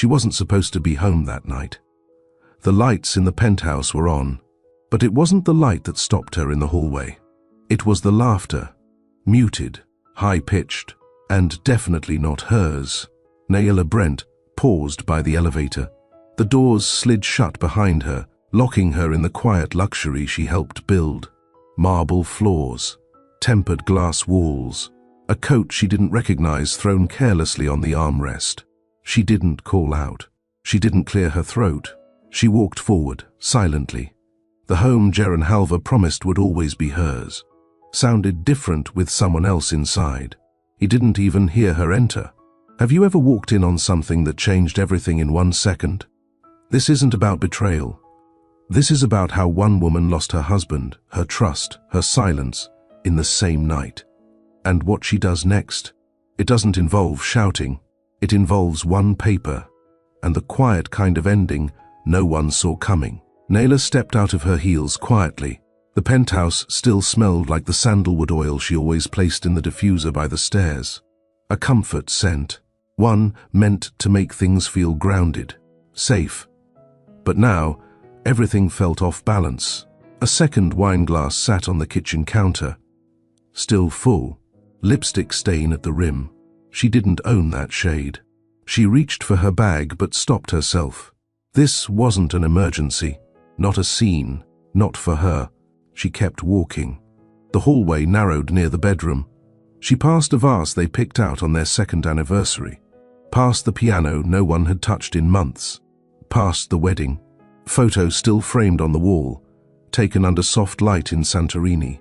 She wasn't supposed to be home that night. The lights in the penthouse were on, but it wasn't the light that stopped her in the hallway. It was the laughter, muted, high-pitched, and definitely not hers. Naila Brent paused by the elevator. The doors slid shut behind her, locking her in the quiet luxury she helped build. Marble floors, tempered glass walls, a coat she didn't recognize thrown carelessly on the armrest. She didn't call out. She didn't clear her throat. She walked forward, silently. The home Jaron Halver promised would always be hers sounded different with someone else inside. He didn't even hear her enter. Have you ever walked in on something that changed everything in 1 second? This isn't about betrayal. This is about how one woman lost her husband, her trust, her silence, in the same night. And what she does next. It doesn't involve shouting. It involves one paper, and the quiet kind of ending no one saw coming. Naila stepped out of her heels quietly. The penthouse still smelled like the sandalwood oil she always placed in the diffuser by the stairs. A comfort scent, one meant to make things feel grounded, safe. But now, everything felt off balance. A second wine glass sat on the kitchen counter, still full, lipstick stain at the rim. She didn't own that shade. She reached for her bag but stopped herself. This wasn't an emergency, not a scene, not for her. She kept walking. The hallway narrowed near the bedroom. She passed a vase they picked out on their second anniversary. Past the piano no one had touched in months. Past the wedding. Photos still framed on the wall, taken under soft light in Santorini.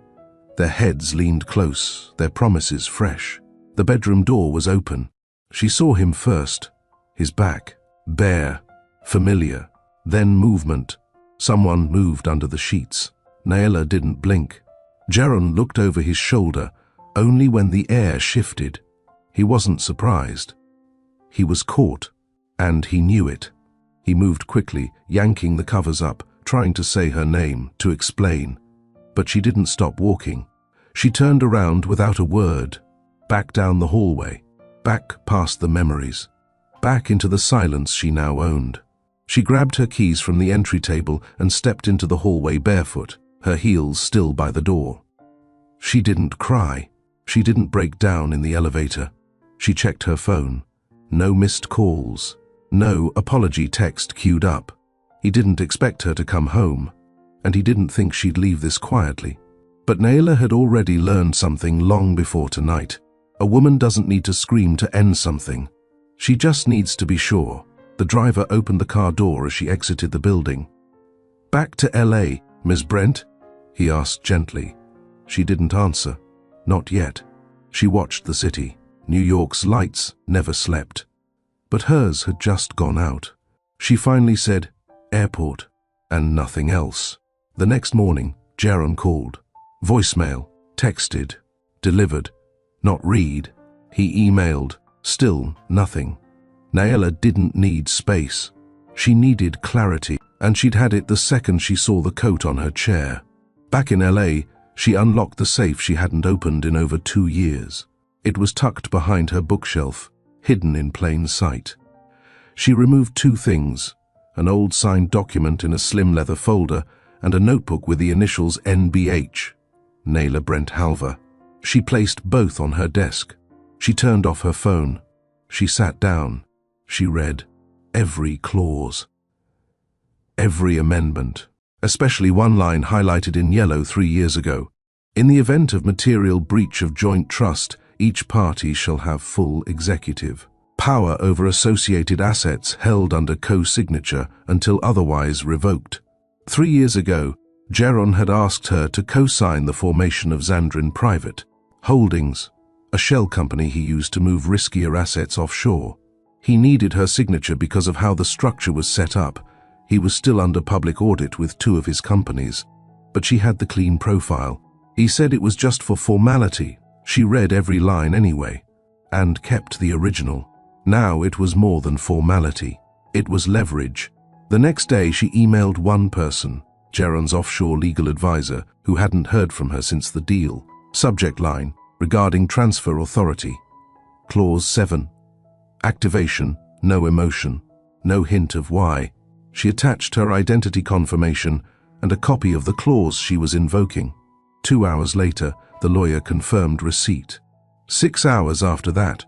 Their heads leaned close, their promises fresh. The bedroom door was open. She saw him first. His back, bare, familiar. Then movement. Someone moved under the sheets. Naila didn't blink. Jaron looked over his shoulder only when the air shifted. He wasn't surprised. He was caught, and he knew it. He moved quickly, yanking the covers up, trying to say her name, to explain. But she didn't stop walking. She turned around without a word, back down the hallway, back past the memories, back into the silence she now owned. She grabbed her keys from the entry table and stepped into the hallway barefoot, her heels still by the door. She didn't cry. She didn't break down in the elevator. She checked her phone. No missed calls. No apology text queued up. He didn't expect her to come home, and he didn't think she'd leave this quietly. But Naila had already learned something long before tonight. A woman doesn't need to scream to end something. She just needs to be sure. The driver opened the car door as she exited the building. "Back to LA, Ms. Brent?" he asked gently. She didn't answer. Not yet. She watched the city. New York's lights never slept. But hers had just gone out. She finally said, "Airport," and nothing else. The next morning, Jaron called. Voicemail, texted, delivered, not read. He emailed, still nothing. Naila didn't need space. She needed clarity, and she'd had it the second she saw the coat on her chair. Back in LA, she unlocked the safe she hadn't opened in over 2 years. It was tucked behind her bookshelf, hidden in plain sight. She removed 2 things, an old signed document in a slim leather folder and a notebook with the initials NBH, Naila Brent Halver. She placed both on her desk. She turned off her phone. She sat down. She read every clause, every amendment, especially one line highlighted in yellow 3 years ago. In the event of material breach of joint trust, each party shall have full executive power over associated assets held under co-signature until otherwise revoked. 3 years ago, Jaron had asked her to co-sign the formation of Zandrin Private Holdings, a shell company he used to move riskier assets offshore. He needed her signature because of how the structure was set up. He was still under public audit with 2 of his companies, but she had the clean profile. He said it was just for formality. She read every line anyway, and kept the original. Now it was more than formality. It was leverage. The next day she emailed one person, Jaron's offshore legal advisor, who hadn't heard from her since the deal. Subject line, regarding transfer authority. Clause 7. Activation, no emotion. no hint of why. She attached her identity confirmation and a copy of the clause she was invoking. 2 hours later, the lawyer confirmed receipt. 6 hours after that,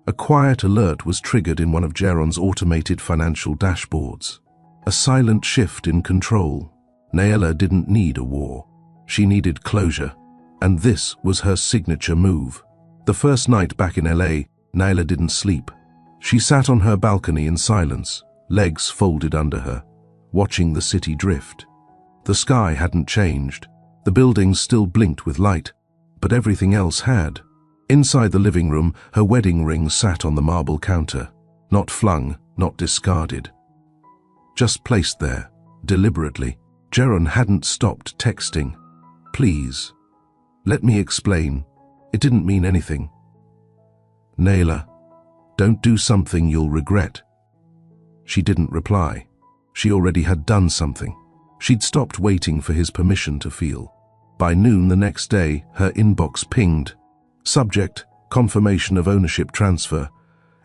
a quiet alert was triggered in one of Geron's automated financial dashboards. A silent shift in control. Nayela didn't need a war. She needed closure, and this was her signature move. The first night back in LA, Nayela didn't sleep. She sat on her balcony in silence, legs folded under her, watching the city drift. The sky hadn't changed. The buildings still blinked with light, but everything else had. Inside the living room, her wedding ring sat on the marble counter, not flung, not discarded. Just placed there, deliberately. Geron hadn't stopped texting. Please, let me explain. It didn't mean anything. Nayela, don't do something you'll regret. She didn't reply. She already had done something. She'd stopped waiting for his permission to feel. By noon the next day, her inbox pinged. Subject, confirmation of ownership transfer.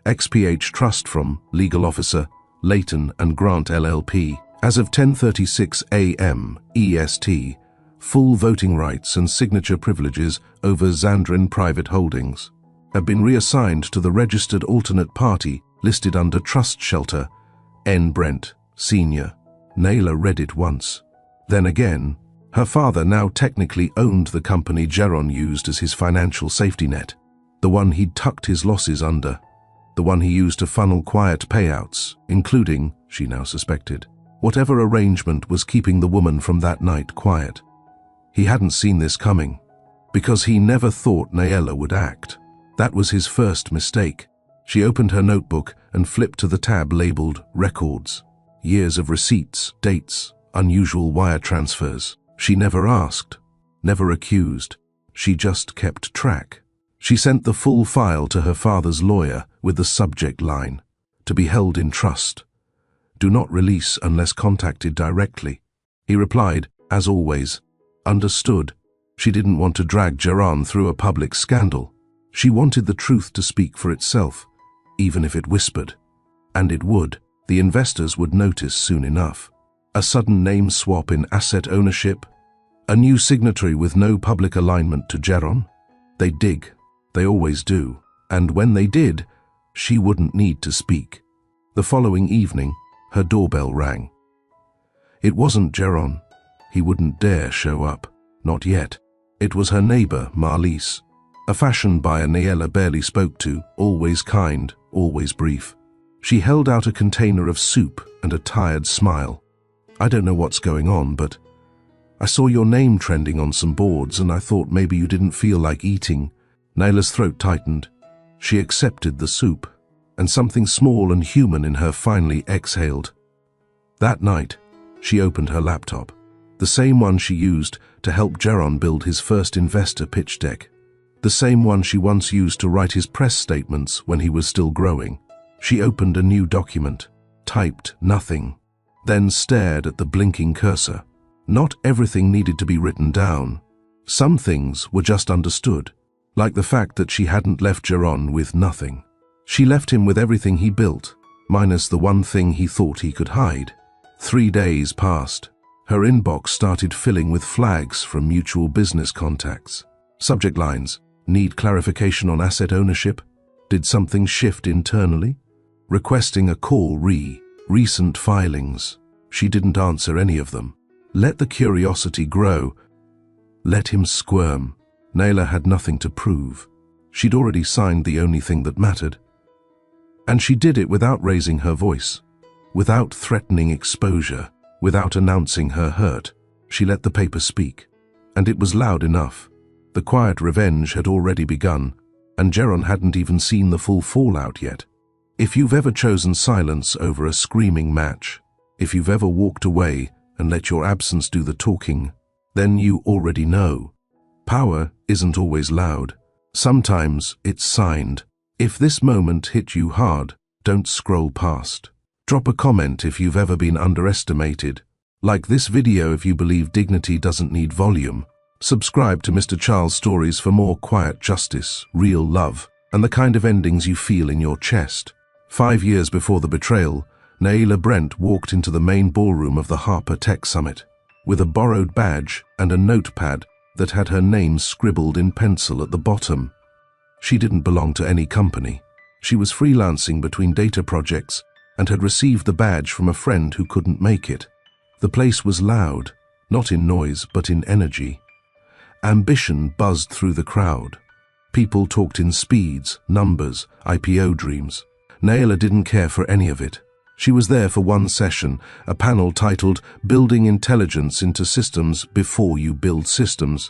XPH Trust from Legal Officer, Leighton and Grant LLP. As of 10:36 a.m. EST, full voting rights and signature privileges over Xandrin Private Holdings have been reassigned to the registered alternate party listed under Trust Shelter, N. Brent, Sr. Nayela read it once. Then again. Her father now technically owned the company Geron used as his financial safety net, the one he'd tucked his losses under, the one he used to funnel quiet payouts, including, she now suspected, whatever arrangement was keeping the woman from that night quiet. He hadn't seen this coming, because he never thought Nayela would act. That was his first mistake. She opened her notebook and flipped to the tab labeled Records. Years of receipts, dates, unusual wire transfers. She never asked, never accused. She just kept track. She sent the full file to her father's lawyer with the subject line, to be held in trust. Do not release unless contacted directly. He replied, as always, understood. She didn't want to drag Geron through a public scandal. She wanted the truth to speak for itself, even if it whispered. And it would. The investors would notice soon enough. A sudden name swap in asset ownership, a new signatory with no public alignment to Geron. They'd dig. They always do. And when they did, she wouldn't need to speak. The following evening, her doorbell rang. It wasn't Geron. He wouldn't dare show up. Not yet. It was her neighbor, Marlise, a fashion buyer Nayela barely spoke to, always kind, always brief. She held out a container of soup and a tired smile. I don't know what's going on, but I saw your name trending on some boards and I thought maybe you didn't feel like eating. Nayela's throat tightened. She accepted the soup, and something small and human in her finally exhaled. That night, she opened her laptop, the same one she used to help Geron build his first investor pitch deck, the same one she once used to write his press statements when he was still growing. She opened a new document, typed nothing, then stared at the blinking cursor. Not everything needed to be written down. Some things were just understood, like the fact that she hadn't left Geron with nothing. She left him with everything he built, minus the one thing he thought he could hide. 3 days passed. Her inbox started filling with flags from mutual business contacts. Subject lines: need clarification on asset ownership? Did something shift internally? Requesting a call recent filings. She didn't answer any of them. Let the curiosity grow. Let him squirm. Nayela had nothing to prove. She'd already signed the only thing that mattered. And she did it without raising her voice, without threatening exposure, without announcing her hurt. She let the paper speak, and it was loud enough. The quiet revenge had already begun, and Geron hadn't even seen the full fallout yet. If you've ever chosen silence over a screaming match, if you've ever walked away and let your absence do the talking, then you already know. Power isn't always loud. Sometimes it's signed. If this moment hit you hard, don't scroll past. Drop a comment if you've ever been underestimated. Like this video if you believe dignity doesn't need volume. Subscribe to Mr. Charles Stories for more quiet justice, real love, and the kind of endings you feel in your chest. 5 years before the betrayal, Naila Brent walked into the main ballroom of the Harper Tech Summit with a borrowed badge and a notepad that had her name scribbled in pencil at the bottom. She didn't belong to any company. She was freelancing between data projects and had received the badge from a friend who couldn't make it. The place was loud, not in noise but in energy. Ambition buzzed through the crowd. People talked in speeds, numbers, IPO dreams. Naila didn't care for any of it. She was there for one session, a panel titled Building Intelligence into Systems Before You Build Systems.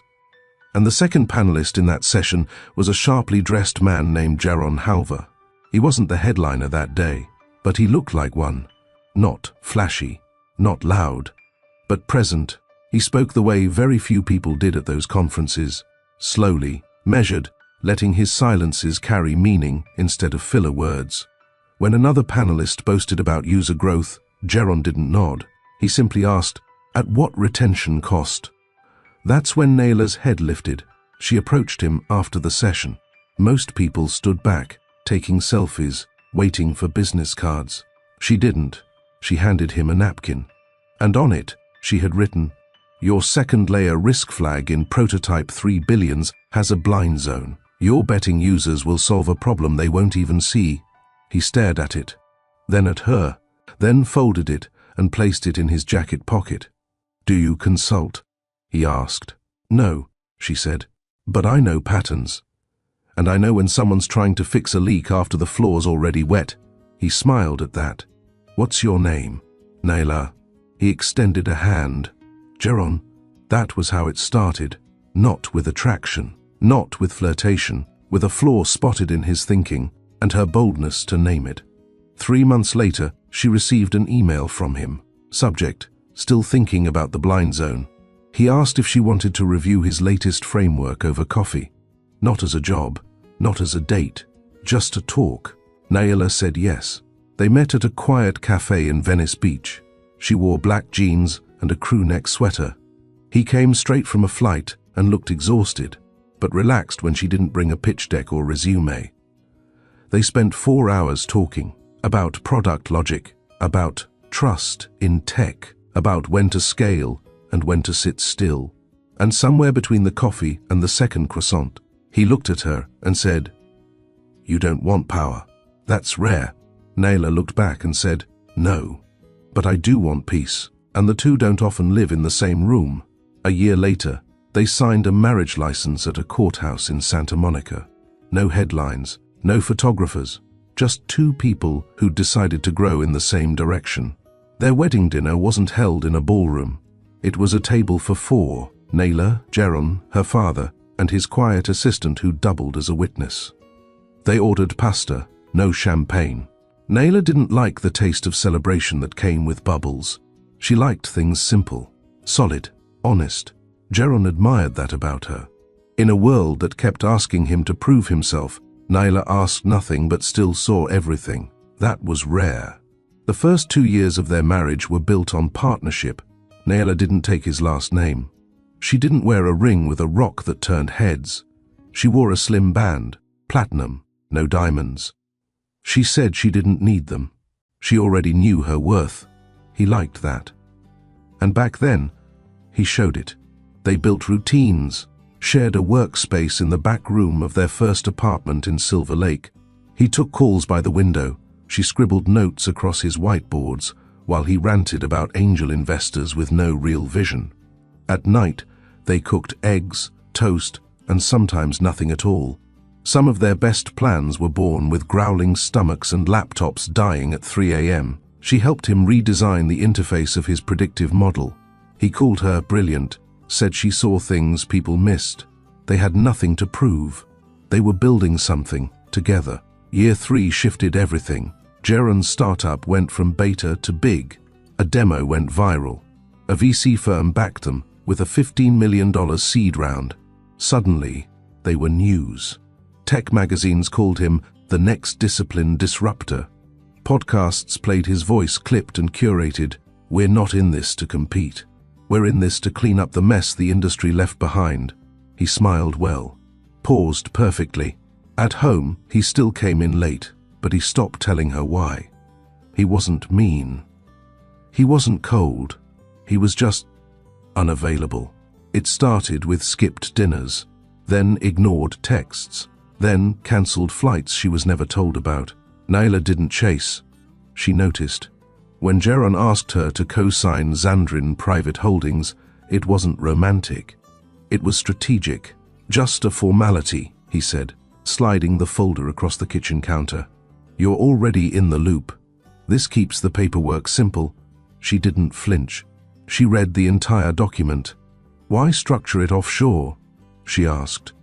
And the second panelist in that session was a sharply dressed man named Jaron Halver. He wasn't the headliner that day, but he looked like one. Not flashy, not loud, but present. He spoke the way very few people did at those conferences, slowly, measured, letting his silences carry meaning instead of filler words. When another panelist boasted about user growth, Jaron didn't nod. He simply asked, "At what retention cost?" That's when Naila's head lifted. She approached him after the session. Most people stood back, taking selfies, waiting for business cards. She didn't. She handed him a napkin. And on it, she had written, "Your second layer risk flag in prototype 3 billions has a blind zone. Your betting users will solve a problem they won't even see." He stared at it, then at her, then folded it and placed it in his jacket pocket. "Do you consult?" he asked. "No," she said, "but I know patterns. And I know when someone's trying to fix a leak after the floor's already wet." He smiled at that. "What's your name?" "Naila." He extended a hand. "Jaron." That was how it started. Not with attraction, not with flirtation, with a flaw spotted in his thinking, and her boldness to name it. 3 months later, she received an email from him. Subject, still thinking about the blind zone. He asked if she wanted to review his latest framework over coffee. Not as a job, not as a date, just to talk. Naila said yes. They met at a quiet cafe in Venice Beach. She wore black jeans and a crew-neck sweater. He came straight from a flight and looked exhausted, but relaxed when she didn't bring a pitch deck or resume. They spent 4 hours talking about product logic, about trust in tech, about when to scale and when to sit still. And somewhere between the coffee and the second croissant, he looked at her and said, "You don't want power. That's rare." Naila looked back and said, "No, but I do want peace." And the two don't often live in the same room. A year later, they signed a marriage license at a courthouse in Santa Monica. No headlines, no photographers, just two people who decided to grow in the same direction. Their wedding dinner wasn't held in a ballroom. It was a table for 4, Naila, Jaron, her father, and his quiet assistant who doubled as a witness. They ordered pasta, no champagne. Naila didn't like the taste of celebration that came with bubbles. She liked things simple, solid, honest. Jaron admired that about her. In a world that kept asking him to prove himself, Naila asked nothing but still saw everything. That was rare. The first 2 years of their marriage were built on partnership. Naila didn't take his last name. She didn't wear a ring with a rock that turned heads. She wore a slim band, platinum, no diamonds. She said she didn't need them. She already knew her worth. He liked that. And back then, he showed it. They built routines, shared a workspace in the back room of their first apartment in Silver Lake. He took calls by the window. She scribbled notes across his whiteboards while he ranted about angel investors with no real vision. At night, they cooked eggs, toast, and sometimes nothing at all. Some of their best plans were born with growling stomachs and laptops dying at 3 a.m. She helped him redesign the interface of his predictive model. He called her brilliant, said she saw things people missed. They had nothing to prove. They were building something together. Year 3 shifted everything. Jaron's startup went from beta to big. A demo went viral. A VC firm backed them with a $15 million seed round. Suddenly, they were news. Tech magazines called him the next discipline disruptor. Podcasts played his voice clipped and curated. We're not in this to compete. We're in this to clean up the mess the industry left behind. He smiled well, paused perfectly. At home, he still came in late, but he stopped telling her why. He wasn't mean. He wasn't cold. He was just unavailable. It started with skipped dinners, then ignored texts, then cancelled flights she was never told about. Naila didn't chase. She noticed. When Jeron asked her to co-sign Zandrin Private Holdings, it wasn't romantic. It was strategic. Just a formality, he said, sliding the folder across the kitchen counter. You're already in the loop. This keeps the paperwork simple. She didn't flinch. She read the entire document. Why structure it offshore? She asked.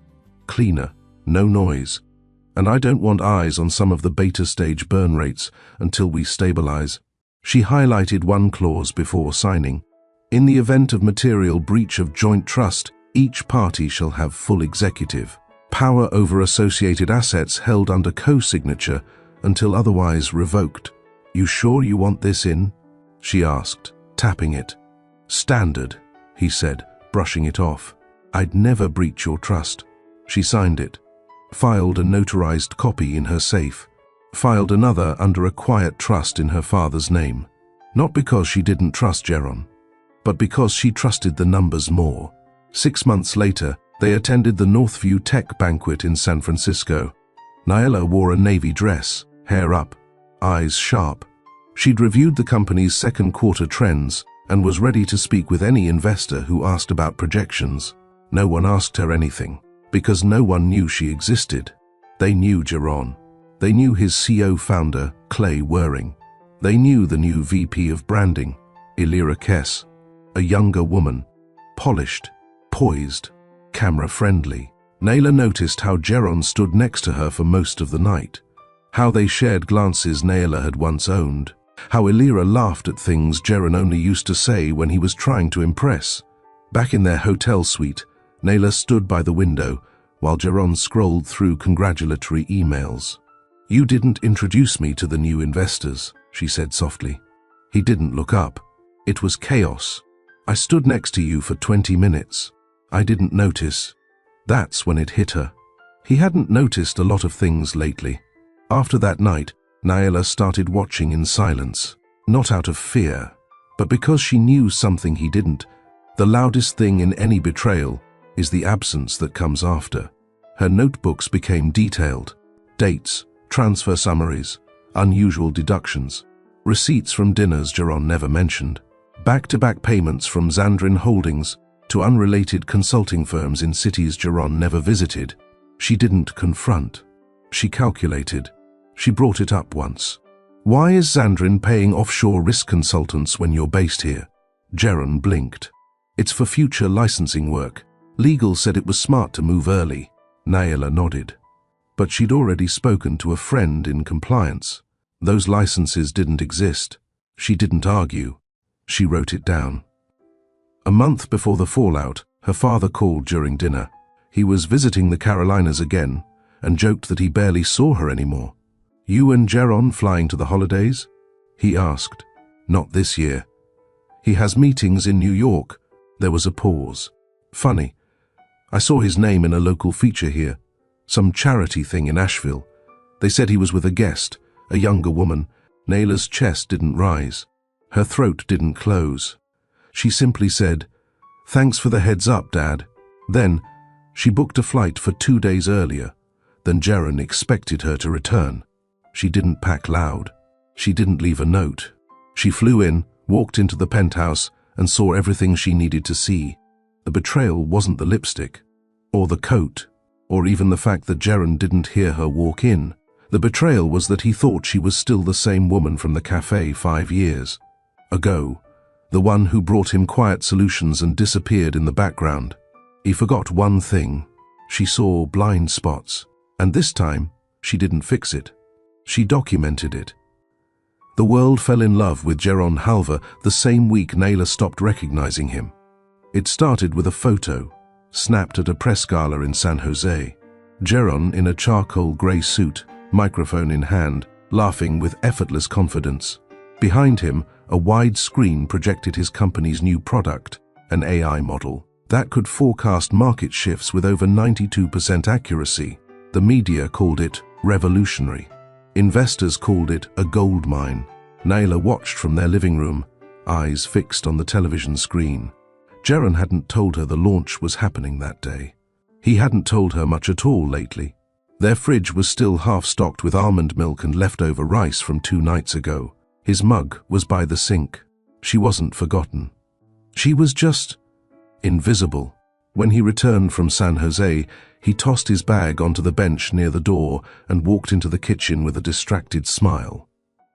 Cleaner, no noise. And I don't want eyes on some of the beta stage burn rates until we stabilize. She highlighted one clause before signing. In the event of material breach of joint trust, each party shall have full executive power over associated assets held under co-signature until otherwise revoked. You sure you want this in? She asked, tapping it. Standard, he said, brushing it off. I'd never breach your trust. She signed it, filed a notarized copy in her safe, filed another under a quiet trust in her father's name. Not because she didn't trust Jeron, but because she trusted the numbers more. 6 months later, they attended the Northview Tech Banquet in San Francisco. Naila wore a navy dress, hair up, eyes sharp. She'd reviewed the company's second quarter trends and was ready to speak with any investor who asked about projections. No one asked her anything, because no one knew she existed. They knew Jeron. They knew his CO founder, Clay Waring. They knew the new VP of branding, Elira Kess, a younger woman, polished, poised, camera-friendly. Naila noticed how Jeron stood next to her for most of the night, how they shared glances Naila had once owned, how Elira laughed at things Jeron only used to say when he was trying to impress. Back in their hotel suite, Naila stood by the window while Jeron scrolled through congratulatory emails. You didn't introduce me to the new investors, she said softly. He didn't look up. It was chaos. I stood next to you for 20 minutes. I didn't notice. That's when it hit her. He hadn't noticed a lot of things lately. After that night, Naila started watching in silence, not out of fear, but because she knew something he didn't. The loudest thing in any betrayal is the absence that comes after. Her notebooks became detailed. Dates, transfer summaries, unusual deductions, receipts from dinners Jeron never mentioned, back-to-back payments from Zandrin Holdings to unrelated consulting firms in cities Jeron never visited. She didn't confront. She calculated. She brought it up once. Why is Zandrin paying offshore risk consultants when you're based here? Jeron blinked. It's for future licensing work. Legal said it was smart to move early. Naila nodded. But she'd already spoken to a friend in compliance. Those licenses didn't exist. She didn't argue. She wrote it down. A month before the fallout, her father called during dinner. He was visiting the Carolinas again and joked that he barely saw her anymore. You and Jeron flying to the holidays? He asked. Not this year. He has meetings in New York. There was a pause. Funny. I saw his name in a local feature here. Some charity thing in Asheville. They said he was with a guest, a younger woman. Naila's chest didn't rise. Her throat didn't close. She simply said, "Thanks for the heads up, Dad." Then, she booked a flight for 2 days earlier than Jeron expected her to return. She didn't pack loud. She didn't leave a note. She flew in, walked into the penthouse, and saw everything she needed to see. The betrayal wasn't the lipstick, or the coat, or even the fact that Jeron didn't hear her walk in. The betrayal was that he thought she was still the same woman from the cafe 5 years ago, the one who brought him quiet solutions and disappeared in the background. He forgot one thing. She saw blind spots, and this time, she didn't fix it. She documented it. The world fell in love with Jeron Halver the same week Naila stopped recognizing him. It started with a photo, snapped at a press gala in San Jose. Jeron in a charcoal gray suit, microphone in hand, laughing with effortless confidence. Behind him, a wide screen projected his company's new product, an AI model that could forecast market shifts with over 92% accuracy. The media called it revolutionary. Investors called it a gold mine. Naila watched from their living room, eyes fixed on the television screen. Jaron hadn't told her the launch was happening that day. He hadn't told her much at all lately. Their fridge was still half-stocked with almond milk and leftover rice from 2 nights ago. His mug was by the sink. She wasn't forgotten. She was just invisible. When he returned from San Jose, he tossed his bag onto the bench near the door and walked into the kitchen with a distracted smile.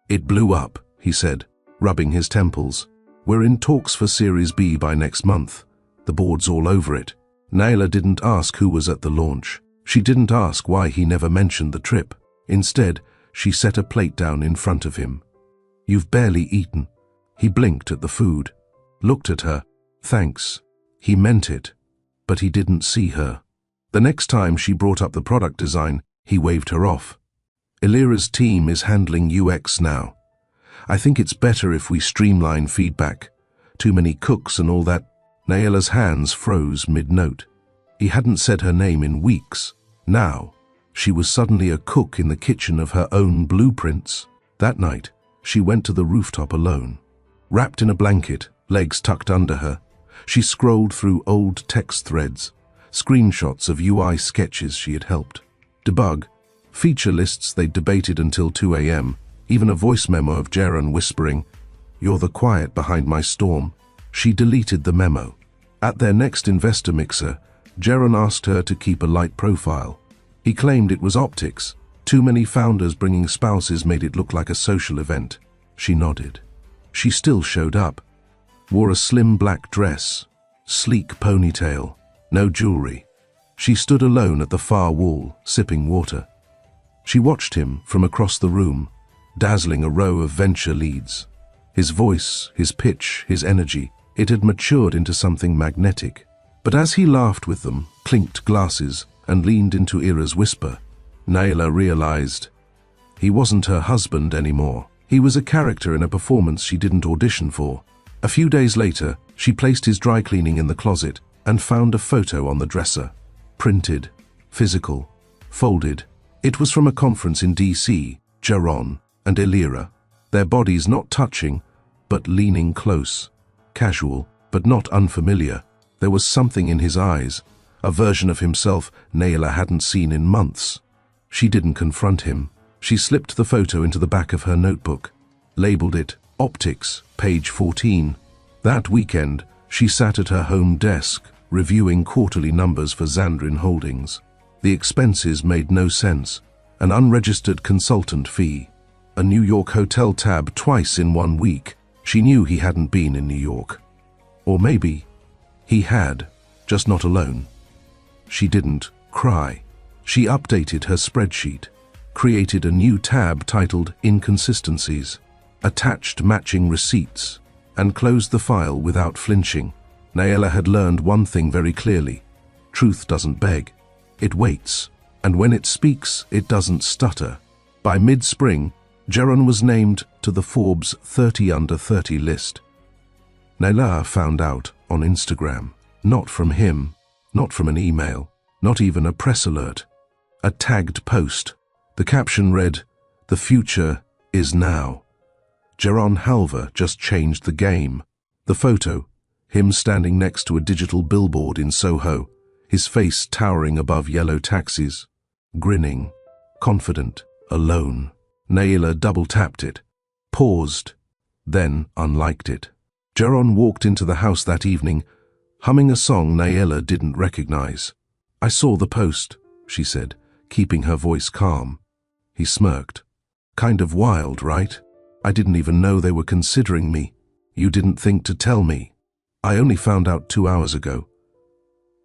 "It blew up," he said, rubbing his temples. "We're in talks for Series B by next month. The board's all over it." Naila didn't ask who was at the launch. She didn't ask why he never mentioned the trip. Instead, she set a plate down in front of him. "You've barely eaten." He blinked at the food, looked at her. "Thanks." He meant it, but he didn't see her. The next time she brought up the product design, he waved her off. "Elira's team is handling UX now. I think it's better if we streamline feedback. Too many cooks and all that." Naila's hands froze mid-note. He hadn't said her name in weeks. Now, she was suddenly a cook in the kitchen of her own blueprints. That night, she went to the rooftop alone. Wrapped in a blanket, legs tucked under her, she scrolled through old text threads, screenshots of UI sketches she had helped debug, feature lists they'd debated until 2 a.m., even a voice memo of Jaron whispering, "You're the quiet behind my storm." She deleted the memo. At their next investor mixer, Jaron asked her to keep a light profile. He claimed it was optics. Too many founders bringing spouses made it look like a social event. She nodded. She still showed up. Wore a slim black dress, sleek ponytail, no jewelry. She stood alone at the far wall, sipping water. She watched him from across the room, dazzling a row of venture leads. His voice, his pitch, his energy, it had matured into something magnetic. But as he laughed with them, clinked glasses, and leaned into Ira's whisper, Naila realized he wasn't her husband anymore. He was a character in a performance she didn't audition for. A few days later, she placed his dry cleaning in the closet and found a photo on the dresser. Printed, physical, folded. It was from a conference in DC, Jaron and Elira, their bodies not touching, but leaning close. Casual, but not unfamiliar. There was something in his eyes, a version of himself Naila hadn't seen in months. She didn't confront him. She slipped the photo into the back of her notebook, labeled it Optics, page 14. That weekend, she sat at her home desk, reviewing quarterly numbers for Xandrin Holdings. The expenses made no sense. An unregistered consultant fee, a New York hotel tab twice in 1 week. She knew he hadn't been in New York. Or maybe he had, just not alone. She didn't cry. She updated her spreadsheet, created a new tab titled Inconsistencies, attached matching receipts, and closed the file without flinching. Naila had learned one thing very clearly. Truth doesn't beg. It waits. And when it speaks, it doesn't stutter. By mid-spring, Jaron was named to the Forbes 30 Under 30 list. Naila found out on Instagram. Not from him, not from an email, not even a press alert. A tagged post. The caption read, "The future is now." Jaron Halver just changed the game. The photo, him standing next to a digital billboard in Soho, his face towering above yellow taxis, grinning, confident, alone. Naila double-tapped it, paused, then unliked it. Jaron walked into the house that evening, humming a song Naila didn't recognize. "I saw the post," she said, keeping her voice calm. He smirked. "Kind of wild, right? I didn't even know they were considering me. You didn't think to tell me. I only found out 2 hours ago.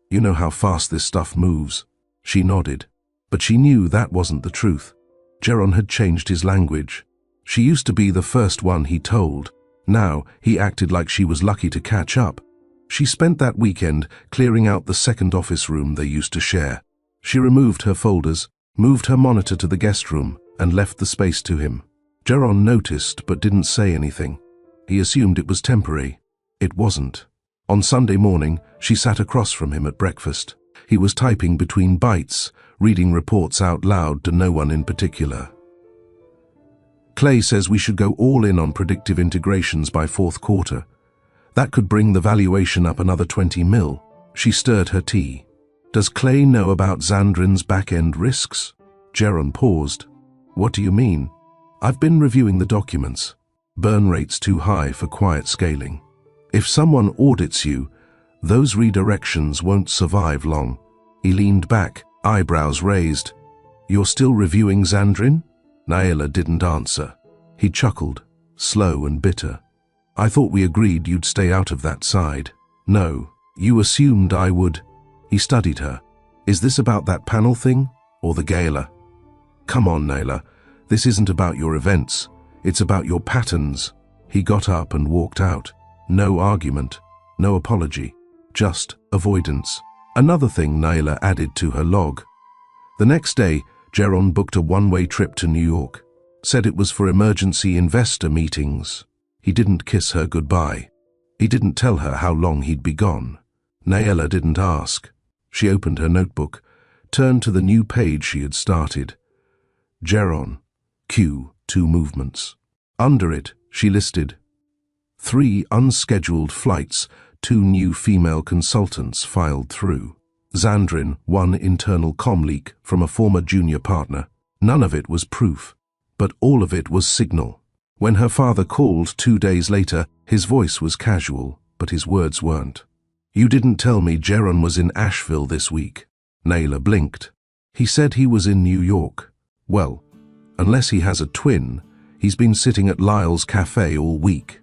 You know how fast this stuff moves." She nodded, but she knew that wasn't the truth. Jaron had changed his language. She used to be the first one he told. Now he acted like she was lucky to catch up. She spent that weekend clearing out the second office room they used to share. She removed her folders, moved her monitor to the guest room, and left the space to him. Jaron noticed but didn't say anything. He assumed it was temporary. It wasn't. On Sunday morning, she sat across from him at breakfast. He was typing between bites, reading reports out loud to no one in particular. Clay says we should go all in on predictive integrations by fourth quarter. That could bring the valuation up another 20 mil. She stirred her tea. Does Clay know about Zandrin's back-end risks? Jaron paused. What do you mean? I've been reviewing the documents. Burn rate's too high for quiet scaling. If someone audits you, those redirections won't survive long. He leaned back, eyebrows raised. You're still reviewing Zandrin? Naila didn't answer. He chuckled, slow and bitter. I thought we agreed you'd stay out of that side. No, you assumed I would. He studied her. Is this about that panel thing, or the gala? Come on, Naila. This isn't about your events. It's about your patterns. He got up and walked out. No argument, no apology, just avoidance. Another thing Naila added to her log. The next day, Jaron booked a one-way trip to New York. Said it was for emergency investor meetings. He didn't kiss her goodbye. He didn't tell her how long he'd be gone. Naila didn't ask. She opened her notebook, turned to the new page she had started. Jaron, Q, 2 movements. Under it, she listed 3 unscheduled flights, 2 new female consultants filed through. Zandrin, 1 internal comm leak from a former junior partner. None of it was proof, but all of it was signal. When her father called 2 days later, his voice was casual, but his words weren't. You didn't tell me Jaron was in Asheville this week. Naila blinked. He said he was in New York. Well, unless he has a twin, he's been sitting at Lyle's cafe all week.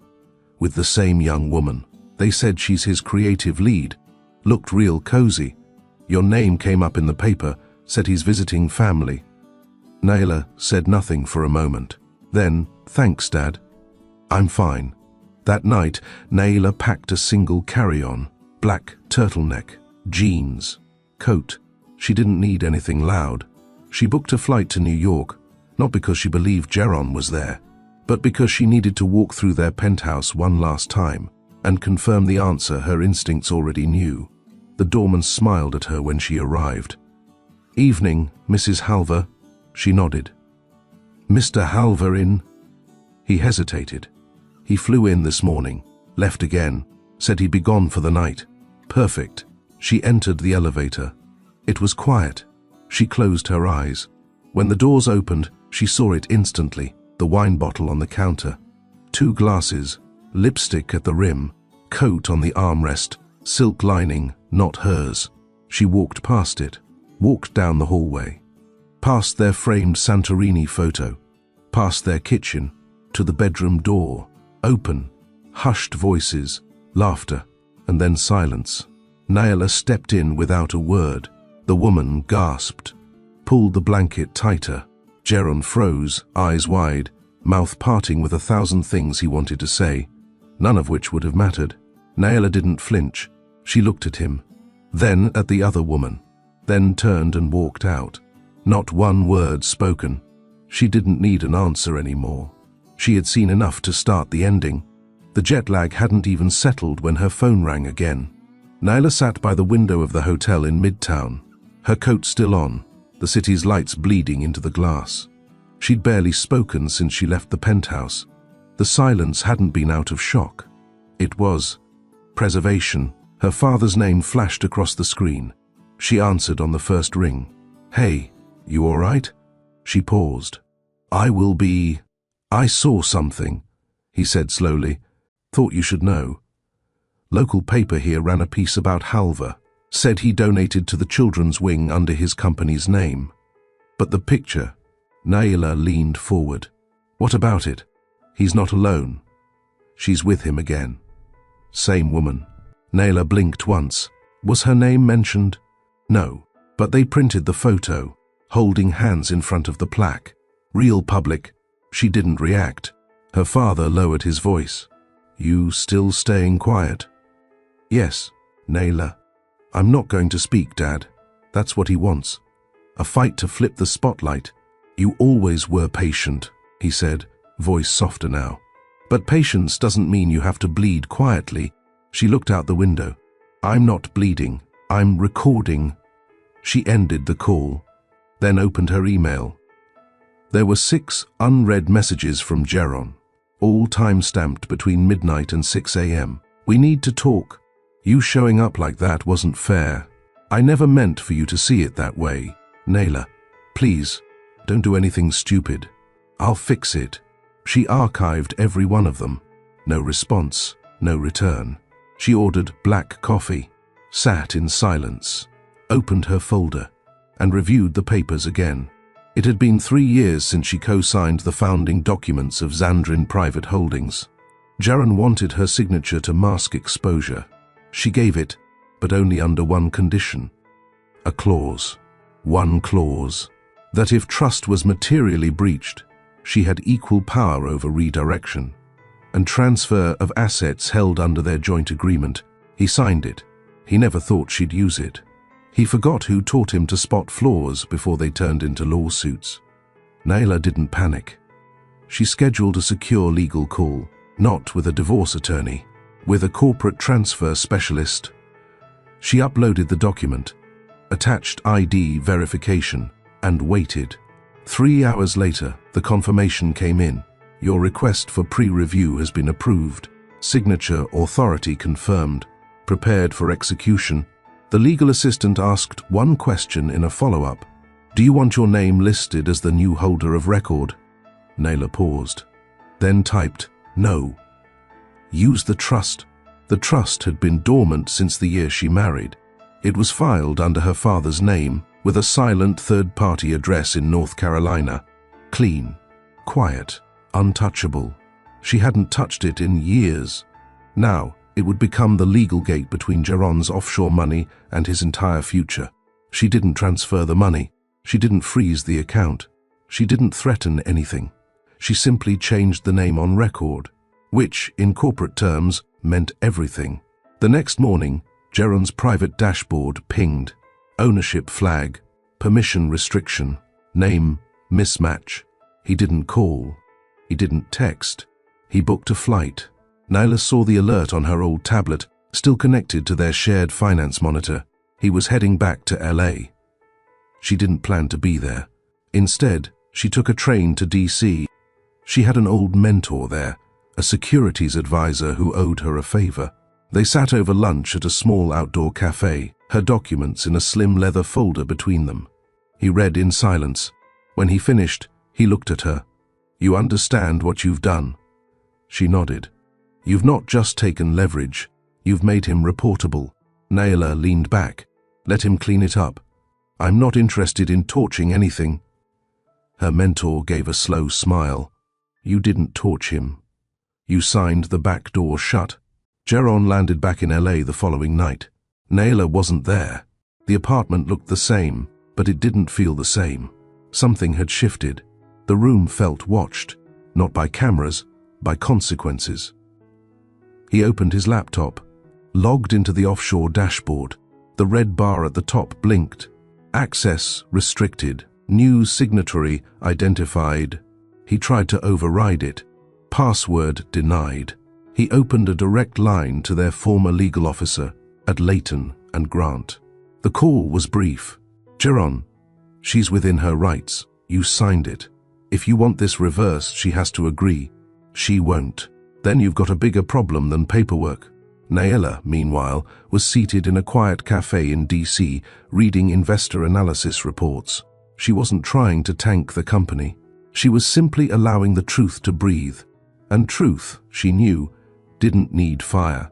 With the same young woman. They said she's his creative lead. Looked real cozy. Your name came up in the paper, said he's visiting family. Naila said nothing for a moment. Then, thanks, Dad. I'm fine. That night, Naila packed a single carry-on, black turtleneck, jeans, coat. She didn't need anything loud. She booked a flight to New York, not because she believed Jaron was there, but because she needed to walk through their penthouse one last time and confirm the answer her instincts already knew. The doorman smiled at her when she arrived. Evening, Mrs. Halver. She nodded. Mr. Halver in? He hesitated. He flew in this morning, left again, said he'd be gone for the night. Perfect. She entered the elevator. It was quiet. She closed her eyes. When the doors opened, she saw it instantly, the wine bottle on the counter. 2 glasses, lipstick at the rim, coat on the armrest, silk lining, not hers. She walked past it, walked down the hallway, past their framed Santorini photo, past their kitchen, to the bedroom door, open, hushed voices, laughter, and then silence. Naila stepped in without a word. The woman gasped, pulled the blanket tighter. Jaron froze, eyes wide, mouth parting with 1,000 things he wanted to say, none of which would have mattered. Naila didn't flinch. She looked at him, then at the other woman, then turned and walked out. Not one word spoken. She didn't need an answer anymore. She had seen enough to start the ending. The jet lag hadn't even settled when her phone rang again. Naila sat by the window of the hotel in Midtown, her coat still on, the city's lights bleeding into the glass. She'd barely spoken since she left the penthouse. The silence hadn't been out of shock. It was preservation. Her father's name flashed across the screen. She answered on the first ring. Hey, you all right? She paused. I saw something, he said slowly. Thought you should know. Local paper here ran a piece about Halver. Said he donated to the children's wing under his company's name. But the picture... Naila leaned forward. What about it? He's not alone. She's with him again. Same woman. Naila blinked once. Was her name mentioned? No, but they printed the photo, holding hands in front of the plaque. Real public. She didn't react. Her father lowered his voice. You still staying quiet? Yes, Naila. I'm not going to speak, Dad. That's what he wants. A fight to flip the spotlight. You always were patient, he said, voice softer now. But patience doesn't mean you have to bleed quietly. She looked out the window. I'm not bleeding. I'm recording. She ended the call, then opened her email. There were 6 unread messages from Jeron, all time-stamped between midnight and 6 a.m. "We need to talk. You showing up like that wasn't fair. I never meant for you to see it that way. Naila, please, don't do anything stupid. I'll fix it." She archived every one of them. No response, no return. She ordered black coffee, sat in silence, opened her folder, and reviewed the papers again. It had been 3 years since she co-signed the founding documents of Zandrin Private Holdings. Jeron wanted her signature to mask exposure. She gave it, but only under one condition. A clause. One clause. That if trust was materially breached, she had equal power over redirection and transfer of assets held under their joint agreement. He signed it. He never thought she'd use it. He forgot who taught him to spot flaws before they turned into lawsuits. Naila didn't panic. She scheduled a secure legal call, not with a divorce attorney, with a corporate transfer specialist. She uploaded the document, attached ID verification, and waited. 3 hours later, the confirmation came in. "Your request for pre-review has been approved. Signature authority confirmed. Prepared for execution." The legal assistant asked one question in a follow-up. "Do you want your name listed as the new holder of record?" Naila paused, then typed, "No." Use the trust. The trust had been dormant since the year she married. It was filed under her father's name, with a silent third-party address in North Carolina. Clean, quiet, untouchable. She hadn't touched it in years. Now, it would become the legal gate between Jeron's offshore money and his entire future. She didn't transfer the money. She didn't freeze the account. She didn't threaten anything. She simply changed the name on record, which, in corporate terms, meant everything. The next morning, Jeron's private dashboard pinged. Ownership flag, permission restriction, name mismatch. He didn't call. He didn't text. He booked a flight. Naila saw the alert on her old tablet, still connected to their shared finance monitor. He was heading back to LA. She didn't plan to be there. Instead, she took a train to DC. She had an old mentor there, a securities advisor who owed her a favor. They sat over lunch at a small outdoor cafe, her documents in a slim leather folder between them. He read in silence. When he finished, he looked at her. "You understand what you've done?" She nodded. "You've not just taken leverage, you've made him reportable." Naila leaned back. "Let him clean it up. I'm not interested in torching anything." Her mentor gave a slow smile. "You didn't torch him. You signed the back door shut." Jeron landed back in LA the following night. Naila wasn't there. The apartment looked the same, but it didn't feel the same. Something had shifted. The room felt watched, not by cameras, by consequences. He opened his laptop, logged into the offshore dashboard. The red bar at the top blinked. Access restricted. New signatory identified. He tried to override it. Password denied. He opened a direct line to their former legal officer at Layton and Grant. The call was brief. "Jeron, she's within her rights. You signed it. If you want this reversed, she has to agree. She won't. Then you've got a bigger problem than paperwork." Naila, meanwhile, was seated in a quiet cafe in DC, reading investor analysis reports. She wasn't trying to tank the company. She was simply allowing the truth to breathe. And truth, she knew, didn't need fire.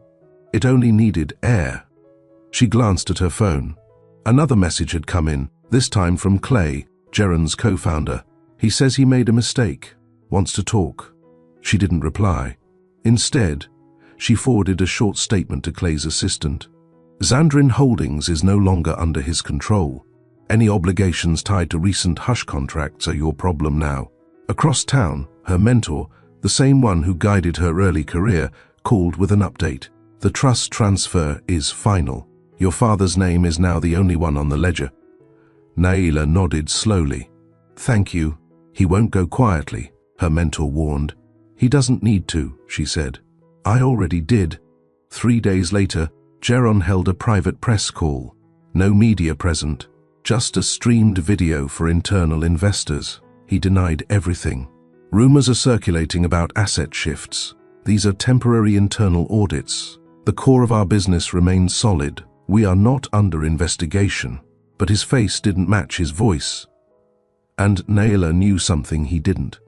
It only needed air. She glanced at her phone. Another message had come in, this time from Clay, Jeron's co-founder. He says he made a mistake, wants to talk. She didn't reply. Instead, she forwarded a short statement to Clay's assistant. "Zandrin Holdings is no longer under his control. Any obligations tied to recent hush contracts are your problem now." Across town, her mentor, the same one who guided her early career, called with an update. "The trust transfer is final. Your father's name is now the only one on the ledger." Naila nodded slowly. "Thank you." "He won't go quietly," her mentor warned. "He doesn't need to," she said. "I already did." 3 days later, Jeron held a private press call. No media present, just a streamed video for internal investors. He denied everything. Rumors are circulating about asset shifts. These are temporary internal audits. The core of our business remains solid. We are not under investigation. But his face didn't match his voice. And Naylor knew something he didn't.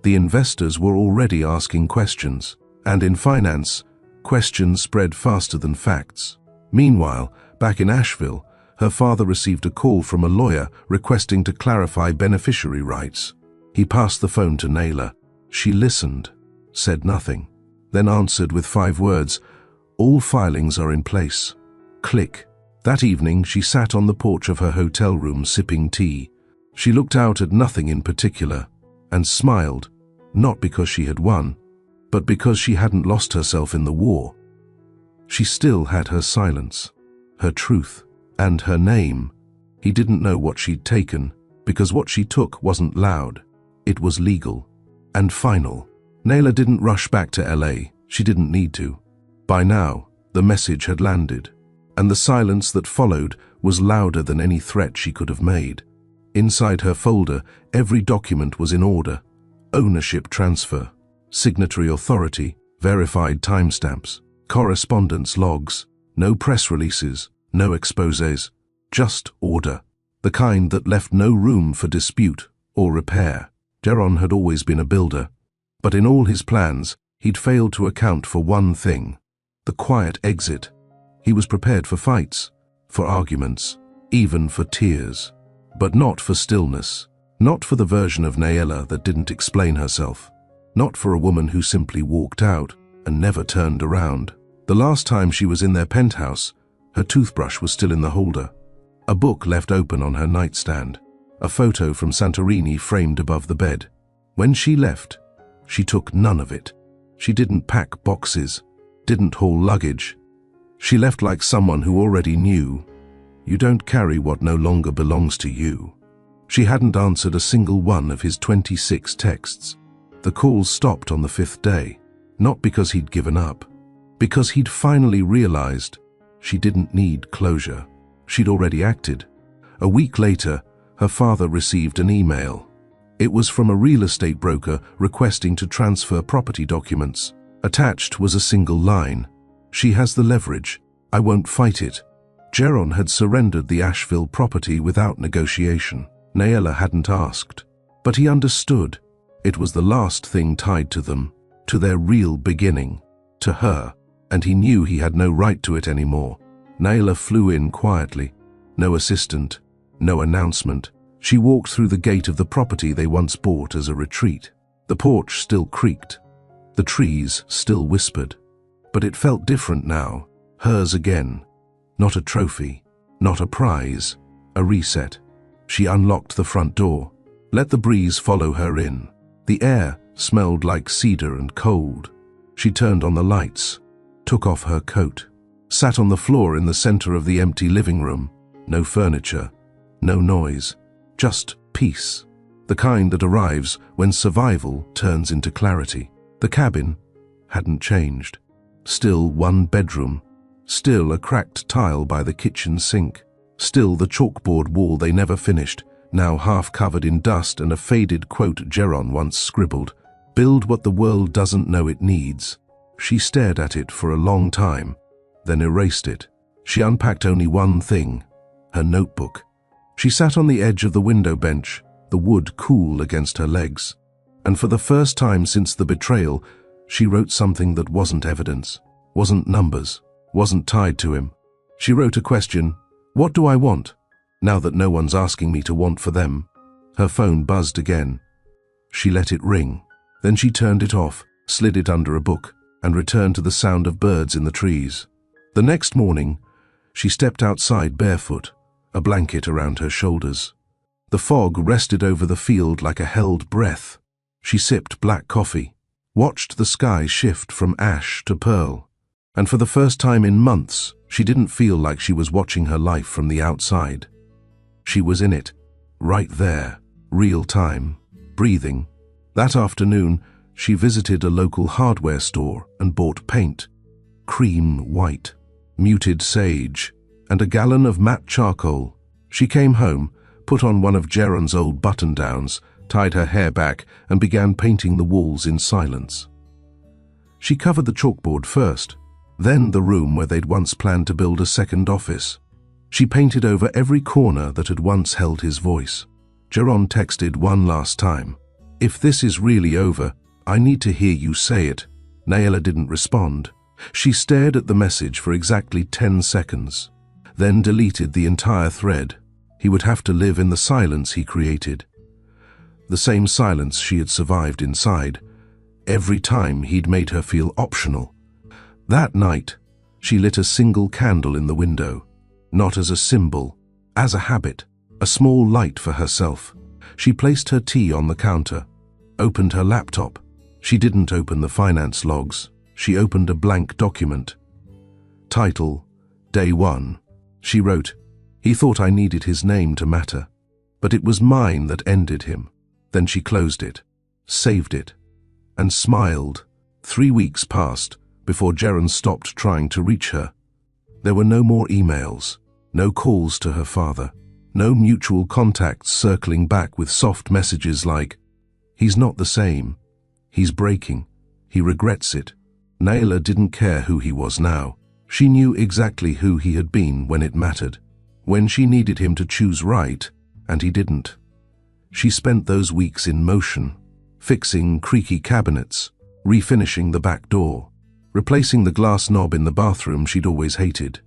The investors were already asking questions. And in finance, questions spread faster than facts. Meanwhile, back in Asheville, her father received a call from a lawyer requesting to clarify beneficiary rights. He passed the phone to Naylor. She listened, said nothing, then answered with 5 words, "All filings are in place." Click. That evening, she sat on the porch of her hotel room sipping tea. She looked out at nothing in particular and smiled, not because she had won, but because she hadn't lost herself in the war. She still had her silence, her truth, and her name. He didn't know what she'd taken, because what she took wasn't loud. It was legal and final. Naylor didn't rush back to LA. She didn't need to. By now, the message had landed, and the silence that followed was louder than any threat she could have made. Inside her folder, every document was in order. Ownership transfer, signatory authority, verified timestamps, correspondence logs, no press releases, no exposés, just order, the kind that left no room for dispute or repair. Jeron had always been a builder, but in all his plans, he'd failed to account for one thing: the quiet exit. He was prepared for fights, for arguments, even for tears, but not for stillness, not for the version of Naylor that didn't explain herself, not for a woman who simply walked out and never turned around. The last time she was in their penthouse, her toothbrush was still in the holder, a book left open on her nightstand, a photo from Santorini framed above the bed. When she left, she took none of it. She didn't pack boxes, didn't haul luggage. She left like someone who already knew, you don't carry what no longer belongs to you. She hadn't answered a single one of his 26 texts. The calls stopped on the 5th day, not because he'd given up, because he'd finally realized she didn't need closure. She'd already acted. A week later, her father received an email. It was from a real estate broker requesting to transfer property documents. Attached was a single line: "She has the leverage. I won't fight it." Jeron had surrendered the Asheville property without negotiation. Naylor hadn't asked, but he understood. It was the last thing tied to them, to their real beginning, to her, and he knew he had no right to it anymore. Naylor flew in quietly. No assistant, no announcement. She walked through the gate of the property they once bought as a retreat. The porch still creaked. The trees still whispered. But it felt different now, hers again. Not a trophy, not a prize, a reset. She unlocked the front door, let the breeze follow her in. The air smelled like cedar and cold. She turned on the lights, took off her coat, sat on the floor in the center of the empty living room. No furniture, no noise, just peace. The kind that arrives when survival turns into clarity. The cabin hadn't changed. Still one bedroom, still a cracked tile by the kitchen sink, still the chalkboard wall they never finished, now half covered in dust and a faded quote Jeron once scribbled: "Build what the world doesn't know it needs." She stared at it for a long time, then erased it. She unpacked only one thing: her notebook. She sat on the edge of the window bench, the wood cool against her legs, and for the first time since the betrayal, she wrote something that wasn't evidence, wasn't numbers, wasn't tied to him. She wrote a question: what do I want, now that no one's asking me to want for them? Her phone buzzed again. She let it ring. Then she turned it off, slid it under a book, and returned to the sound of birds in the trees. The next morning, she stepped outside barefoot, a blanket around her shoulders. The fog rested over the field like a held breath. She sipped black coffee, watched the sky shift from ash to pearl, and for the first time in months, she didn't feel like she was watching her life from the outside. She was in it, right there, real time, breathing. That afternoon, she visited a local hardware store and bought paint, cream white, muted sage, and a gallon of matte charcoal. She came home, put on one of Jeron's old button-downs, tied her hair back, and began painting the walls in silence. She covered the chalkboard first, then the room where they'd once planned to build a second office. She painted over every corner that had once held his voice. Geron texted one last time. "If this is really over, I need to hear you say it." Nayla didn't respond. She stared at the message for exactly 10 seconds, then deleted the entire thread. He would have to live in the silence he created. The same silence she had survived inside, every time he'd made her feel optional. That night, she lit a single candle in the window, not as a symbol, as a habit, a small light for herself. She placed her tea on the counter, opened her laptop. She didn't open the finance logs. She opened a blank document. Title, Day 1. She wrote, "He thought I needed his name to matter, but it was mine that ended him." Then she closed it, saved it, and smiled. 3 weeks passed before Geron stopped trying to reach her. There were no more emails, no calls to her father, no mutual contacts circling back with soft messages like, "He's not the same. He's breaking. He regrets it." Nayla didn't care who he was now. She knew exactly who he had been when it mattered, when she needed him to choose right, and he didn't. She spent those weeks in motion, fixing creaky cabinets, refinishing the back door, replacing the glass knob in the bathroom she'd always hated.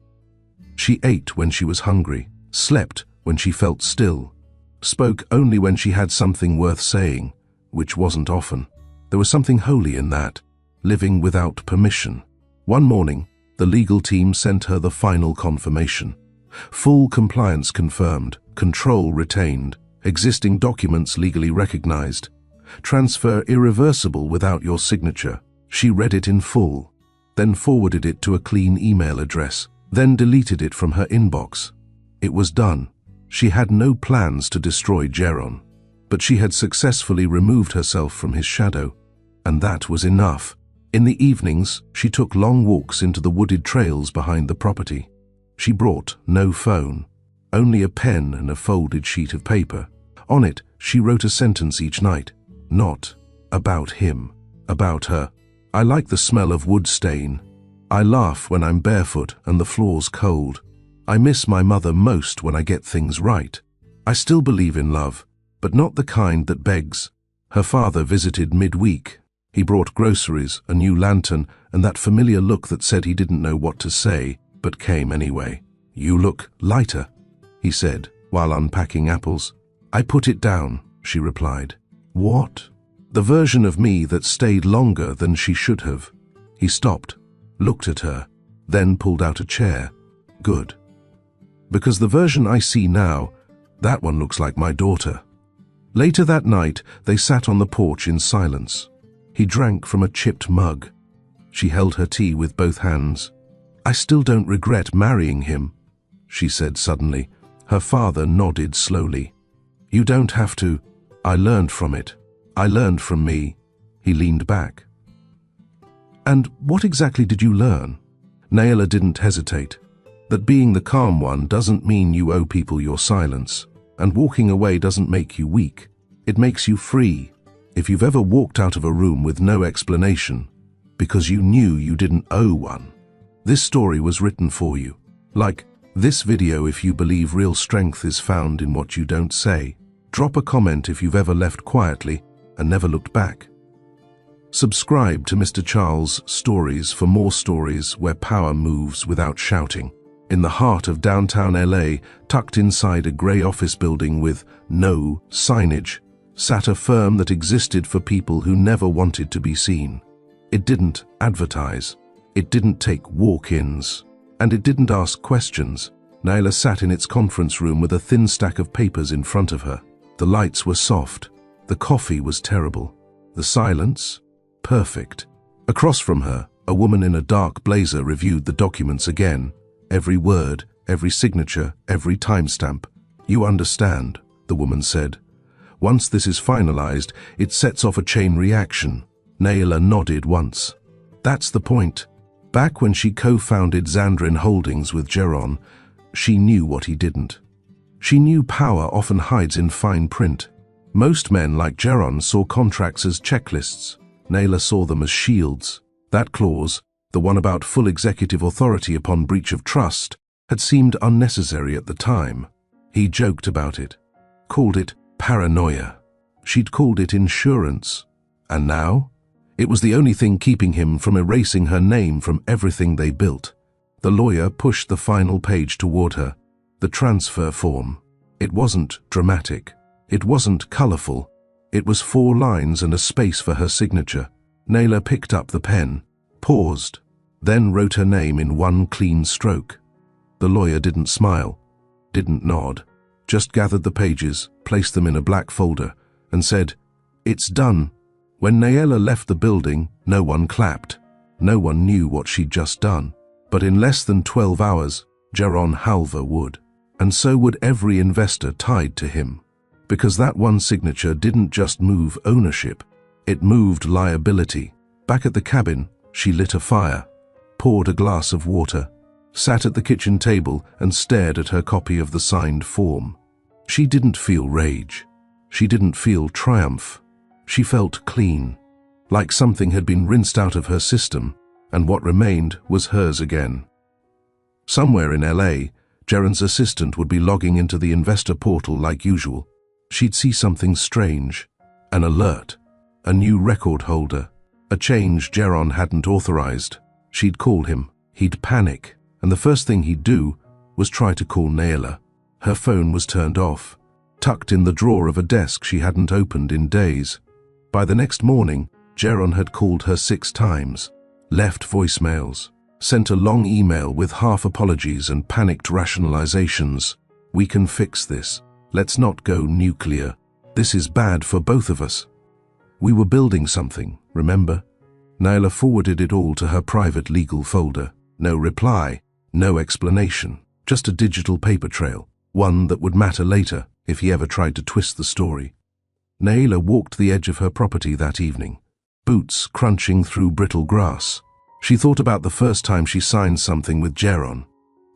She ate when she was hungry, slept when she felt still, spoke only when she had something worth saying, which wasn't often. There was something holy in that, living without permission. One morning, the legal team sent her the final confirmation. Full compliance confirmed, control retained, existing documents legally recognized, transfer irreversible without your signature. She read it in full, then forwarded it to a clean email address, then deleted it from her inbox. It was done. She had no plans to destroy Geron, but she had successfully removed herself from his shadow, and that was enough. In the evenings, she took long walks into the wooded trails behind the property. She brought no phone, only a pen and a folded sheet of paper. On it, she wrote a sentence each night. Not about him, about her. "I like the smell of wood stain. I laugh when I'm barefoot and the floor's cold. I miss my mother most when I get things right. I still believe in love, but not the kind that begs." Her father visited midweek. He brought groceries, a new lantern, and that familiar look that said he didn't know what to say, but came anyway. "You look lighter," he said, while unpacking apples. "I put it down," she replied. "What?" "The version of me that stayed longer than she should have." He stopped, looked at her, then pulled out a chair. "Good. Because the version I see now, that one looks like my daughter." Later that night, they sat on the porch in silence. He drank from a chipped mug. She held her tea with both hands. "I still don't regret marrying him," she said suddenly. Her father nodded slowly. "You don't have to. I learned from it. I learned from me." He leaned back. "And what exactly did you learn?" Nayla didn't hesitate. That being the calm one doesn't mean you owe people your silence, and walking away doesn't make you weak. It makes you free. If you've ever walked out of a room with no explanation, because you knew you didn't owe one, this story was written for you. Like this video if you believe real strength is found in what you don't say. Drop a comment if you've ever left quietly and never looked back. Subscribe to Mr. Charles' Stories for more stories where power moves without shouting. In the heart of downtown LA, tucked inside a grey office building with no signage, sat a firm that existed for people who never wanted to be seen. It didn't advertise. It didn't take walk-ins. And it didn't ask questions. Nayla sat in its conference room with a thin stack of papers in front of her. The lights were soft. The coffee was terrible. The silence? Perfect. Across from her, a woman in a dark blazer reviewed the documents again. Every word, every signature, every timestamp. "You understand," the woman said. "Once this is finalized, it sets off a chain reaction." Nayla nodded once. "That's the point." Back when she co-founded Xandrin Holdings with Geron, she knew what he didn't. She knew power often hides in fine print. Most men like Geron saw contracts as checklists. Naylor saw them as shields. That clause, the one about full executive authority upon breach of trust, had seemed unnecessary at the time. He joked about it, called it paranoia. She'd called it insurance. And now? It was the only thing keeping him from erasing her name from everything they built. The lawyer pushed the final page toward her, the transfer form. It wasn't dramatic. It wasn't colorful. It was 4 lines and a space for her signature. Naylor picked up the pen, paused, then wrote her name in one clean stroke. The lawyer didn't smile, didn't nod, just gathered the pages, placed them in a black folder, and said, "It's done." When Naylor left the building, no one clapped. No one knew what she'd just done. But in less than 12 hours, Geron Halver would. And so would every investor tied to him. Because that one signature didn't just move ownership, it moved liability. Back at the cabin, she lit a fire, poured a glass of water, sat at the kitchen table and stared at her copy of the signed form. She didn't feel rage. She didn't feel triumph. She felt clean, like something had been rinsed out of her system, and what remained was hers again. Somewhere in LA, Geron's assistant would be logging into the investor portal like usual. She'd see something strange, an alert, a new record holder, a change Geron hadn't authorized. She'd call him, he'd panic, and the first thing he'd do was try to call Naylor. Her phone was turned off, tucked in the drawer of a desk she hadn't opened in days. By the next morning, Geron had called her 6 times, left voicemails, sent a long email with half apologies and panicked rationalizations. "We can fix this. Let's not go nuclear. This is bad for both of us. We were building something, remember?" Naylor forwarded it all to her private legal folder. No reply, no explanation, just a digital paper trail, one that would matter later if he ever tried to twist the story. Naylor walked the edge of her property that evening, boots crunching through brittle grass. She thought about the first time she signed something with Geron.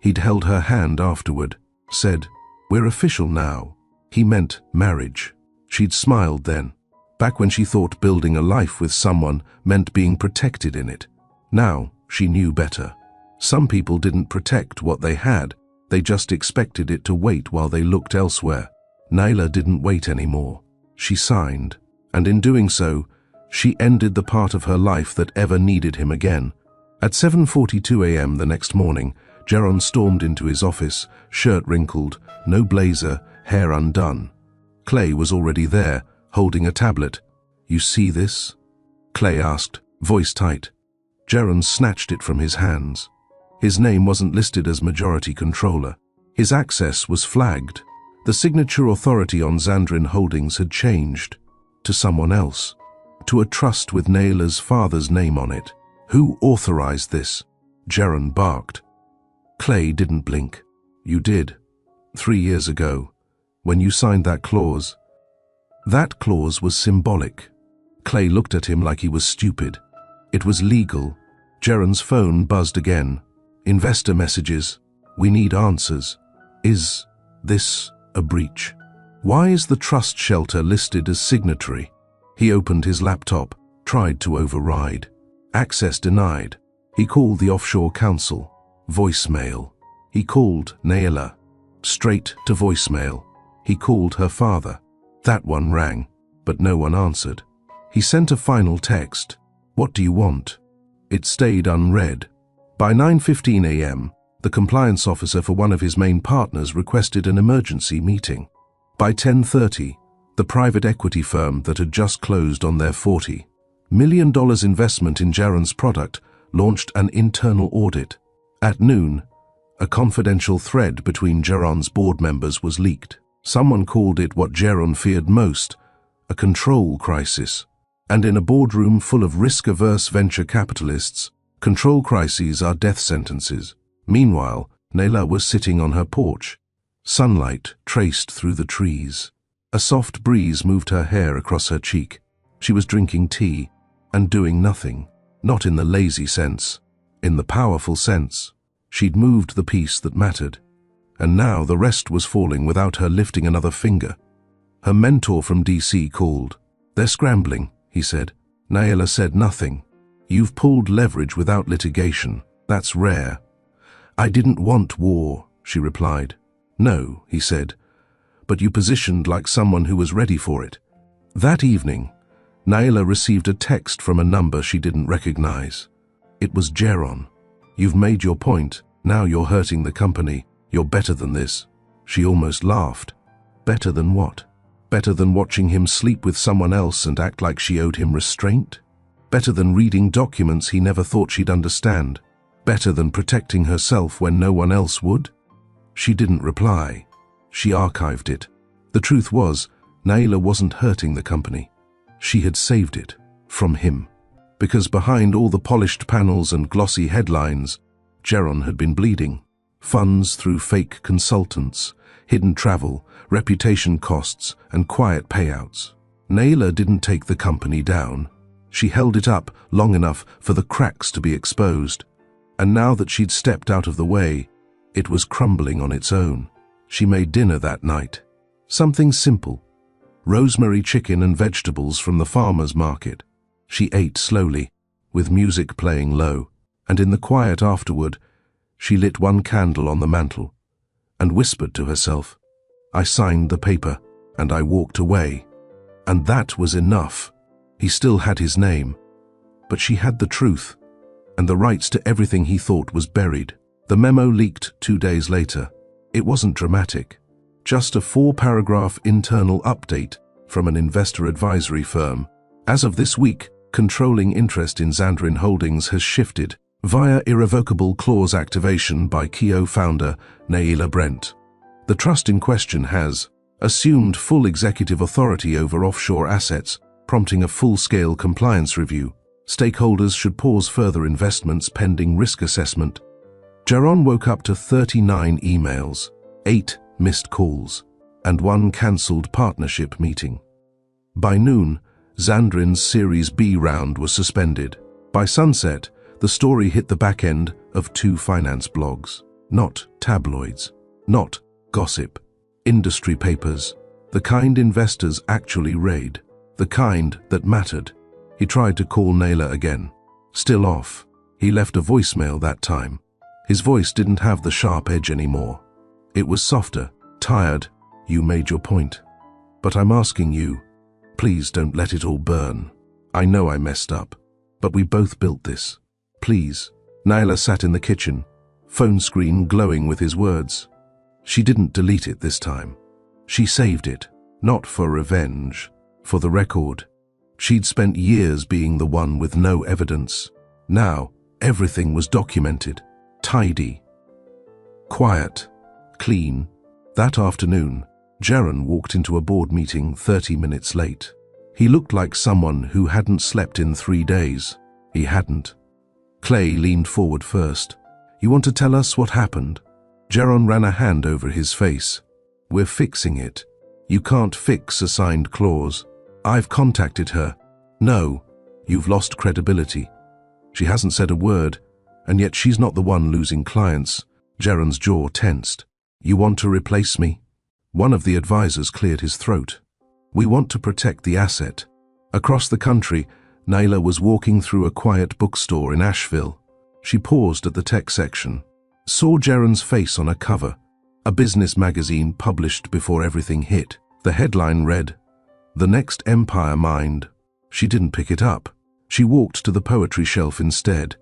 He'd held her hand afterward, said, "We're official now." He meant marriage. She'd smiled then, back when she thought building a life with someone meant being protected in it. Now, she knew better. Some people didn't protect what they had, they just expected it to wait while they looked elsewhere. Naylor didn't wait anymore. She signed, and in doing so, she ended the part of her life that ever needed him again. At 7:42 a.m. the next morning, Geron stormed into his office, shirt wrinkled, no blazer, hair undone. Clay was already there, holding a tablet. "You see this?" Clay asked, voice tight. Geron snatched it from his hands. His name wasn't listed as majority controller. His access was flagged. The signature authority on Xandrin Holdings had changed to someone else, to a trust with Naylor's father's name on it. "Who authorized this?" Geron barked. Clay didn't blink. "You did. 3 years ago, when you signed that clause." That clause was symbolic. Clay looked at him like he was stupid. It was legal. Geron's phone buzzed again. "Investor messages. We need answers. Is this a breach? Why is the trust shelter listed as signatory?" He opened his laptop, tried to override. Access denied. He called the offshore counsel. Voicemail. He called Naylor. Straight to voicemail. He called her father. That one rang, but no one answered. He sent a final text. "What do you want?" It stayed unread. By 9:15 a.m., the compliance officer for one of his main partners requested an emergency meeting. By 10:30, the private equity firm that had just closed on their $40 million investment in Geron's product launched an internal audit. At noon, a confidential thread between Geron's board members was leaked. Someone called it what Geron feared most, a control crisis. And in a boardroom full of risk-averse venture capitalists, control crises are death sentences. Meanwhile, Naylor was sitting on her porch. Sunlight traced through the trees. A soft breeze moved her hair across her cheek. She was drinking tea and doing nothing, not in the lazy sense, in the powerful sense. She'd moved the piece that mattered, and now the rest was falling without her lifting another finger. Her mentor from DC called. "They're scrambling," he said. Naila said nothing. "You've pulled leverage without litigation. That's rare." "I didn't want war," she replied. "No," he said, "but you positioned like someone who was ready for it." That evening, Naila received a text from a number she didn't recognize. It was Jaron. "You've made your point. Now you're hurting the company. You're better than this." She almost laughed. Better than what? Better than watching him sleep with someone else and act like she owed him restraint? Better than reading documents he never thought she'd understand? Better than protecting herself when no one else would? She didn't reply. She archived it. The truth was, Naila wasn't hurting the company. She had saved it from him. Because behind all the polished panels and glossy headlines, Jaron had been bleeding. Funds through fake consultants, hidden travel, reputation costs, and quiet payouts. Naila didn't take the company down. She held it up long enough for the cracks to be exposed. And now that she'd stepped out of the way, it was crumbling on its own. She made dinner that night. Something simple. Rosemary chicken and vegetables from the farmer's market. She ate slowly, with music playing low, and in the quiet afterward, she lit one candle on the mantel and whispered to herself, "I signed the paper, and I walked away." And that was enough. He still had his name, but she had the truth, and the rights to everything he thought was buried. The memo leaked 2 days later. It wasn't dramatic, just a 4-paragraph internal update from an investor advisory firm. As of this week, controlling interest in Xandrin Holdings has shifted via irrevocable clause activation by Keo founder Naila Brent. The trust in question has assumed full executive authority over offshore assets, prompting a full-scale compliance review. Stakeholders should pause further investments pending risk assessment. Jaron woke up to 39 emails, 8 missed calls, and 1 cancelled partnership meeting. By noon, Xandrin's Series B round was suspended. By sunset, the story hit the back end of 2 finance blogs. Not tabloids, not gossip, industry papers, the kind investors actually read, the kind that mattered. He tried to call Naila again. Still off. He left a voicemail that time. His voice didn't have the sharp edge anymore. It was softer, tired. "You made your point. But I'm asking you, please don't let it all burn. I know I messed up, but we both built this. Please." Naila sat in the kitchen, phone screen glowing with his words. She didn't delete it this time. She saved it, not for revenge, for the record. She'd spent years being the one with no evidence. Now, everything was documented, tidy, quiet, clean. That afternoon, Jaron walked into a board meeting 30 minutes late. He looked like someone who hadn't slept in 3 days. He hadn't. Clay leaned forward first. "You want to tell us what happened?" Jaron ran a hand over his face. "We're fixing it. You can't fix a signed clause. I've contacted her." "No, you've lost credibility. She hasn't said a word, and yet she's not the one losing clients." Jaron's jaw tensed. "You want to replace me?" One of the advisors cleared his throat. "We want to protect the asset." Across the country, Naila was walking through a quiet bookstore in Asheville. She paused at the tech section, saw Jaron's face on a cover, a business magazine published before everything hit. The headline read, "The Next Empire Mind." She didn't pick it up. She walked to the poetry shelf instead,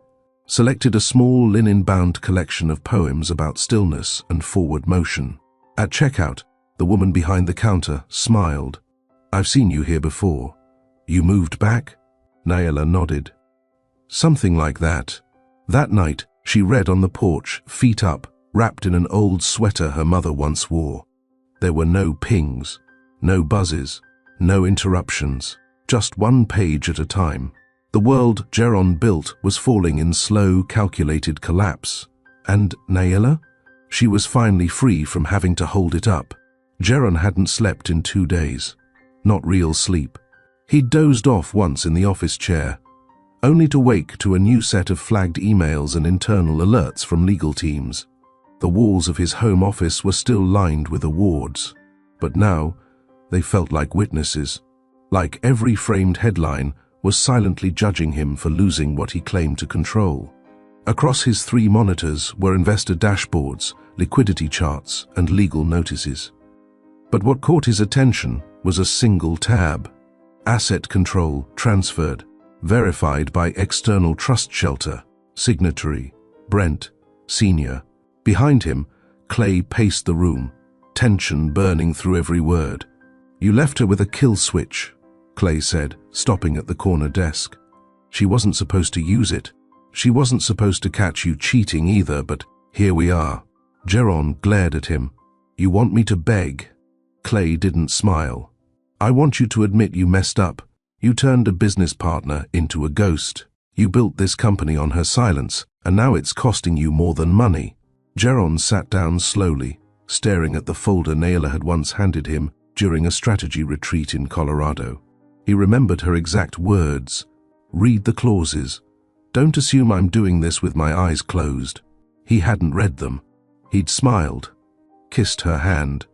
selected a small linen-bound collection of poems about stillness and forward motion. At checkout, the woman behind the counter smiled. "I've seen you here before. You moved back?" Naila nodded. "Something like that." That night, she read on the porch, feet up, wrapped in an old sweater her mother once wore. There were no pings, no buzzes, no interruptions, just one page at a time. The world Jaron built was falling in slow, calculated collapse. And Naila? She was finally free from having to hold it up. Jaron hadn't slept in 2 days. Not real sleep. He'd dozed off once in the office chair, only to wake to a new set of flagged emails and internal alerts from legal teams. The walls of his home office were still lined with awards, but now They felt like witnesses. Like every framed headline was silently judging him for losing what he claimed to control. Across his 3 monitors were investor dashboards, liquidity charts, and legal notices. But what caught his attention was a single tab. Asset control transferred, verified by external trust shelter, signatory, Brent, Sr. Behind him, Clay paced the room, tension burning through every word. "You left her with a kill switch," Clay said, stopping at the corner desk. "She wasn't supposed to use it. She wasn't supposed to catch you cheating either, but here we are." Geron glared at him. "You want me to beg?" Clay didn't smile. "I want you to admit you messed up. You turned a business partner into a ghost. You built this company on her silence, and now it's costing you more than money." Geron sat down slowly, staring at the folder Naylor had once handed him during a strategy retreat in Colorado. He remembered her exact words. "Read the clauses. Don't assume I'm doing this with my eyes closed." He hadn't read them. He'd smiled, kissed her hand,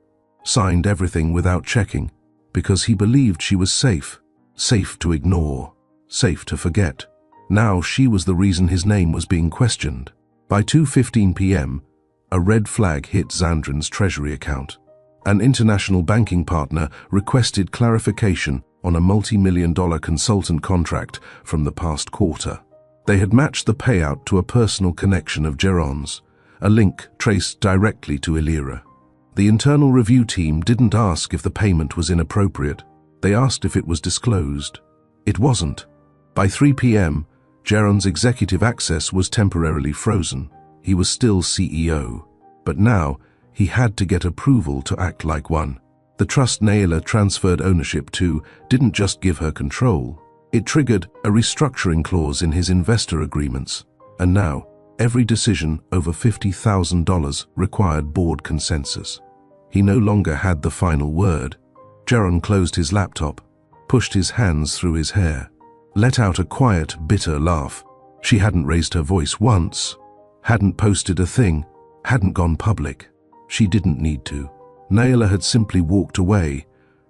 signed everything without checking, because he believed she was safe. Safe to ignore, safe to forget. Now she was the reason his name was being questioned. By 2:15 p.m., a red flag hit Zandrin's treasury account. An international banking partner requested clarification on a multi-million-dollar consultant contract from the past quarter. They had matched the payout to a personal connection of Geron's, a link traced directly to Illyria. The internal review team didn't ask if the payment was inappropriate. They asked if it was disclosed. It wasn't. By 3 p.m., Geron's executive access was temporarily frozen. He was still CEO, but now he had to get approval to act like one. The trust Naylor transferred ownership to didn't just give her control. It triggered a restructuring clause in his investor agreements, and now every decision over $50,000 required board consensus. He no longer had the final word. Geron closed his laptop, pushed his hands through his hair, let out a quiet, bitter laugh. She hadn't raised her voice once, hadn't posted a thing, hadn't gone public. She didn't need to. Naylor had simply walked away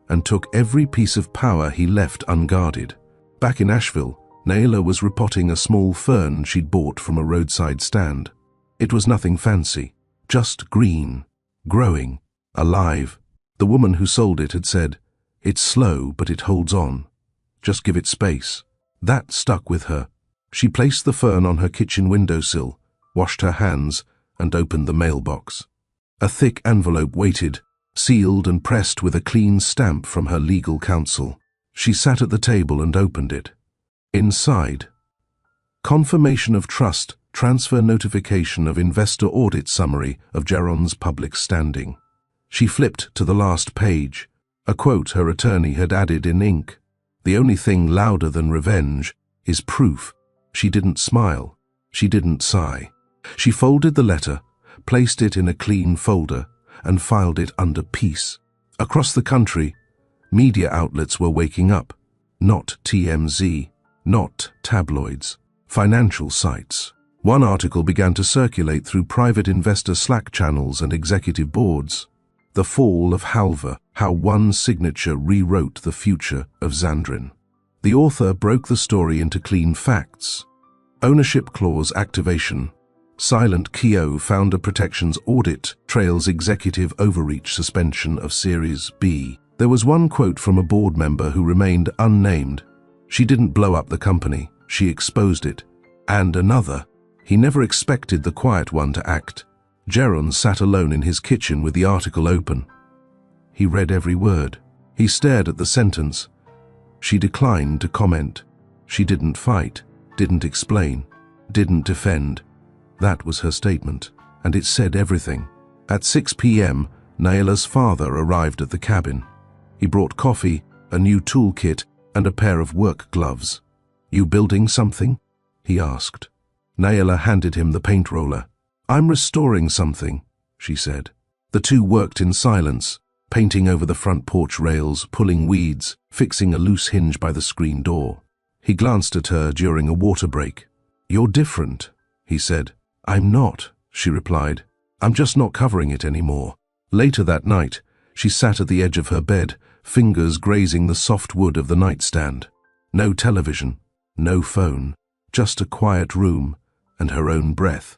and took every piece of power he left unguarded. Back in Asheville, Naylor was repotting a small fern she'd bought from a roadside stand. It was nothing fancy, just green, growing, alive. The woman who sold it had said, "It's slow, but it holds on. Just give it space." That stuck with her. She placed the fern on her kitchen windowsill, washed her hands, and opened the mailbox. A thick envelope waited, sealed and pressed with a clean stamp from her legal counsel. She sat at the table and opened it. Inside, confirmation of trust, transfer notification of investor audit summary of Geron's public standing. She flipped to the last page, a quote her attorney had added in ink. "The only thing louder than revenge is proof." She didn't smile. She didn't sigh. She folded the letter, placed it in a clean folder, and filed it under peace. Across the country, media outlets were waking up. Not TMZ, not tabloids, financial sites. One article began to circulate through private investor Slack channels and executive boards. The Fall of Halva, How One Signature Rewrote the Future of Zandrin. The author broke the story into clean facts. Ownership clause activation. Silent Keo founder protections audit trails executive overreach suspension of Series B. There was one quote from a board member who remained unnamed. "She didn't blow up the company, she exposed it." And another, "He never expected the quiet one to act." Geron sat alone in his kitchen with the article open. He read every word. He stared at the sentence. She declined to comment. She didn't fight, didn't explain, didn't defend. That was her statement, and it said everything. At 6 p.m., Naylor's father arrived at the cabin. He brought coffee, a new toolkit, and a pair of work gloves. "You building something?" he asked. Naylor handed him the paint roller. "I'm restoring something," she said. The two worked in silence, painting over the front porch rails, pulling weeds, fixing a loose hinge by the screen door. He glanced at her during a water break. "You're different," he said. "I'm not," she replied. "I'm just not covering it anymore." Later that night, she sat at the edge of her bed, fingers grazing the soft wood of the nightstand. No television, no phone, just a quiet room and her own breath.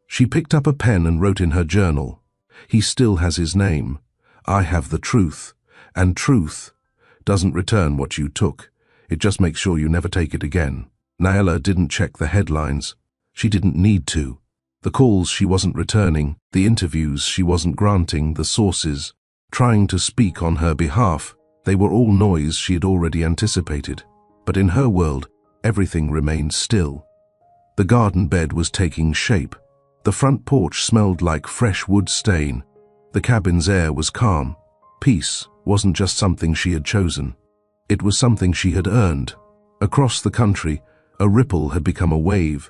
She picked up a pen and wrote in her journal, "He still has his name. I have the truth, and truth doesn't return what you took. It just makes sure you never take it again." Naila didn't check the headlines. She didn't need to. The calls she wasn't returning, the interviews she wasn't granting, the sources trying to speak on her behalf, they were all noise she had already anticipated. But in her world, everything remained still. The garden bed was taking shape. The front porch smelled like fresh wood stain. The cabin's air was calm. Peace wasn't just something she had chosen. It was something she had earned. Across the country, a ripple had become a wave.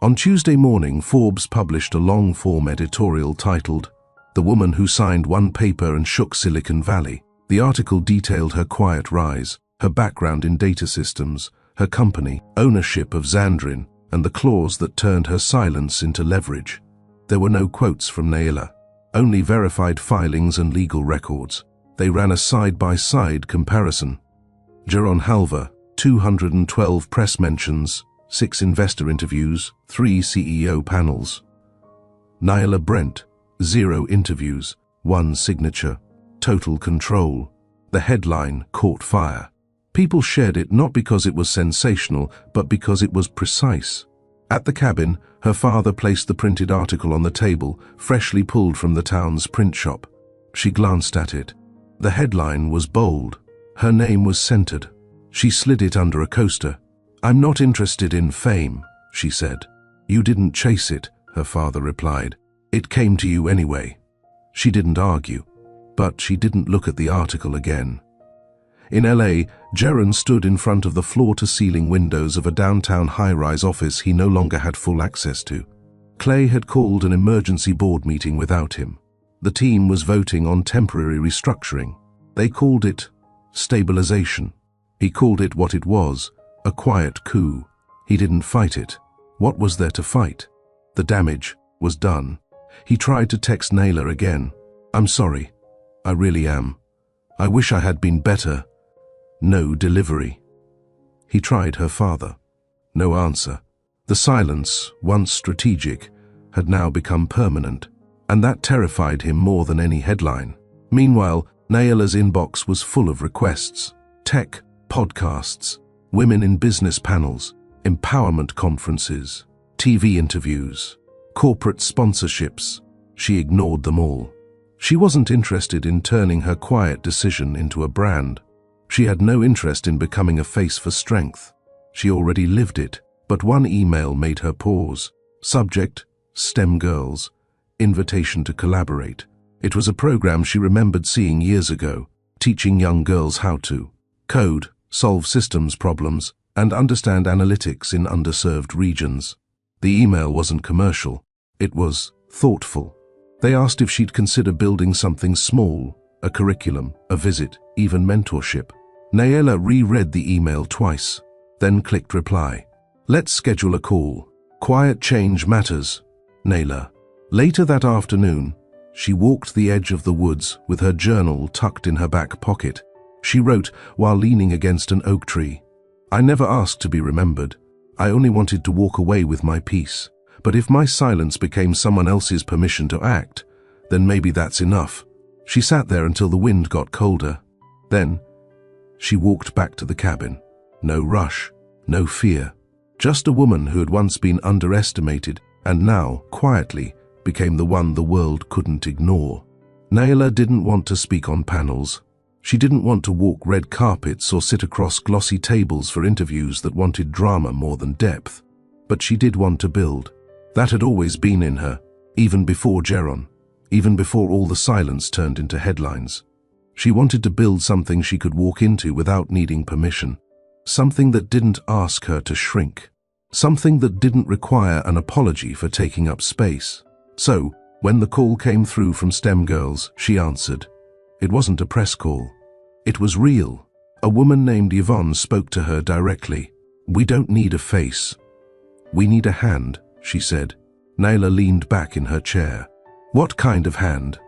On Tuesday morning, Forbes published a long-form editorial titled, "The Woman Who Signed One Paper and Shook Silicon Valley." The article detailed her quiet rise, her background in data systems, her company, ownership of Xandrin, and the clause that turned her silence into leverage. There were no quotes from Naila, only verified filings and legal records. They ran a side-by-side comparison. Jaron Halver, 212 press mentions, 6 investor interviews, 3 CEO panels. Naila Brent, 0 interviews, 1 signature. Total control. The headline caught fire. People shared it not because it was sensational, but because it was precise. At the cabin, her father placed the printed article on the table, freshly pulled from the town's print shop. She glanced at it. The headline was bold. Her name was centered. She slid it under a coaster. "I'm not interested in fame," she said. "You didn't chase it," her father replied. "It came to you anyway." She didn't argue, but she didn't look at the article again. In LA, Jaron stood in front of the floor-to-ceiling windows of a downtown high-rise office he no longer had full access to. Clay had called an emergency board meeting without him. The team was voting on temporary restructuring. They called it stabilization. He called it what it was, a quiet coup. He didn't fight it. What was there to fight? The damage was done. He tried to text Naila again. "I'm sorry. I really am. I wish I had been better." No delivery. He tried her father. No answer. The silence, once strategic, had now become permanent, and that terrified him more than any headline. Meanwhile, Naila's inbox was full of requests. Tech, podcasts, women in business panels, empowerment conferences, TV interviews, corporate sponsorships. She ignored them all. She wasn't interested in turning her quiet decision into a brand. She had no interest in becoming a face for strength. She already lived it, but one email made her pause. Subject, STEM Girls, invitation to collaborate. It was a program she remembered seeing years ago, teaching young girls how to code, solve systems problems, and understand analytics in underserved regions. The email wasn't commercial. It was thoughtful. They asked if she'd consider building something small, a curriculum, a visit, even mentorship. Naila reread the email twice, then clicked reply. "Let's schedule a call. Quiet change matters, Naila." Later that afternoon, she walked the edge of the woods with her journal tucked in her back pocket. She wrote while leaning against an oak tree. "I never asked to be remembered. I only wanted to walk away with my peace. But if my silence became someone else's permission to act, then maybe that's enough." She sat there until the wind got colder. Then, she walked back to the cabin. No rush, no fear. Just a woman who had once been underestimated and now, quietly, became the one the world couldn't ignore. Naila didn't want to speak on panels. She didn't want to walk red carpets or sit across glossy tables for interviews that wanted drama more than depth. But she did want to build. That had always been in her, even before Jaron, even before all the silence turned into headlines. She wanted to build something she could walk into without needing permission. Something that didn't ask her to shrink. Something that didn't require an apology for taking up space. So, when the call came through from STEM Girls, she answered. It wasn't a press call. It was real. A woman named Yvonne spoke to her directly. "We don't need a face. We need a hand," she said. Naila leaned back in her chair. "What kind of hand?"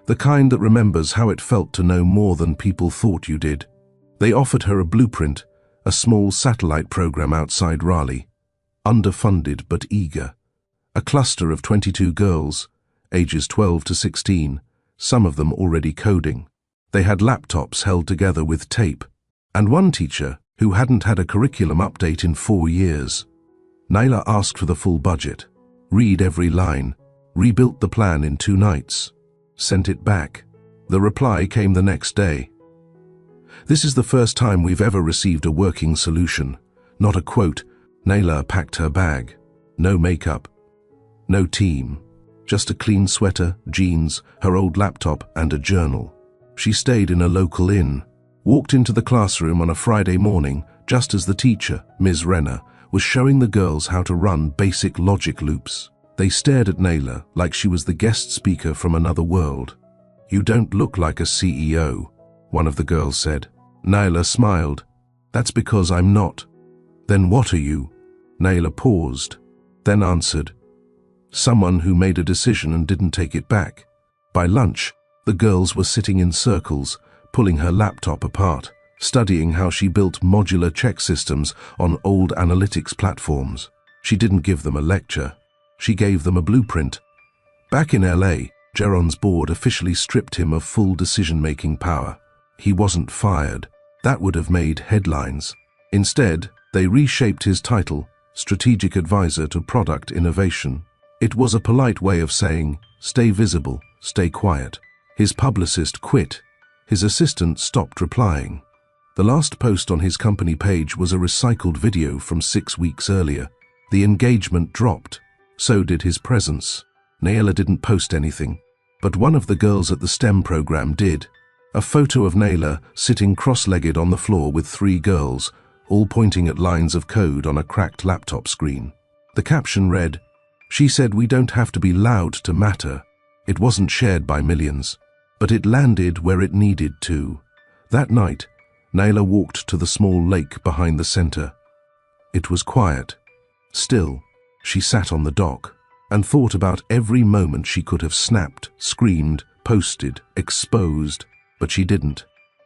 The kind that remembers how it felt to know more than people thought you did. They offered her a blueprint, a small satellite program outside Raleigh, underfunded but eager. A cluster of 22 girls, ages 12 to 16, some of them already coding. They had laptops held together with tape, and one teacher who hadn't had a curriculum update in 4 years. Naila asked for the full budget, read every line, rebuilt the plan in 2 nights, sent it back. The reply came the next day. This is the first time we've ever received a working solution, not a quote. Naila packed her bag. No makeup, no team, just a clean sweater, jeans, her old laptop, and a journal. She stayed in a local inn, walked into the classroom on a Friday morning just as the teacher, Ms. Renner, was showing the girls how to run basic logic loops. They stared at Naila like she was the guest speaker from another world. "You don't look like a CEO," one of the girls said. Naila smiled. "That's because I'm not." "Then what are you?" Naila paused, then answered, "Someone who made a decision and didn't take it back." By lunch, the girls were sitting in circles, pulling her laptop apart, studying how she built modular check systems on old analytics platforms. She didn't give them a lecture. She gave them a blueprint. Back in LA, Geron's board officially stripped him of full decision-making power. He wasn't fired. That would have made headlines. Instead, they reshaped his title, Strategic Advisor to Product Innovation. It was a polite way of saying, stay visible, stay quiet. His publicist quit. His assistant stopped replying. The last post on his company page was a recycled video from 6 weeks earlier. The engagement dropped. So did his presence. Naila didn't post anything, but one of the girls at the STEM program did. A photo of Naila sitting cross-legged on the floor with 3 girls, all pointing at lines of code on a cracked laptop screen. The caption read, "She said we don't have to be loud to matter." It wasn't shared by millions, but it landed where it needed to. That night, Naila walked to the small lake behind the center. It was quiet. Still, she sat on the dock and thought about every moment she could have snapped, screamed, posted, exposed, but she didn't.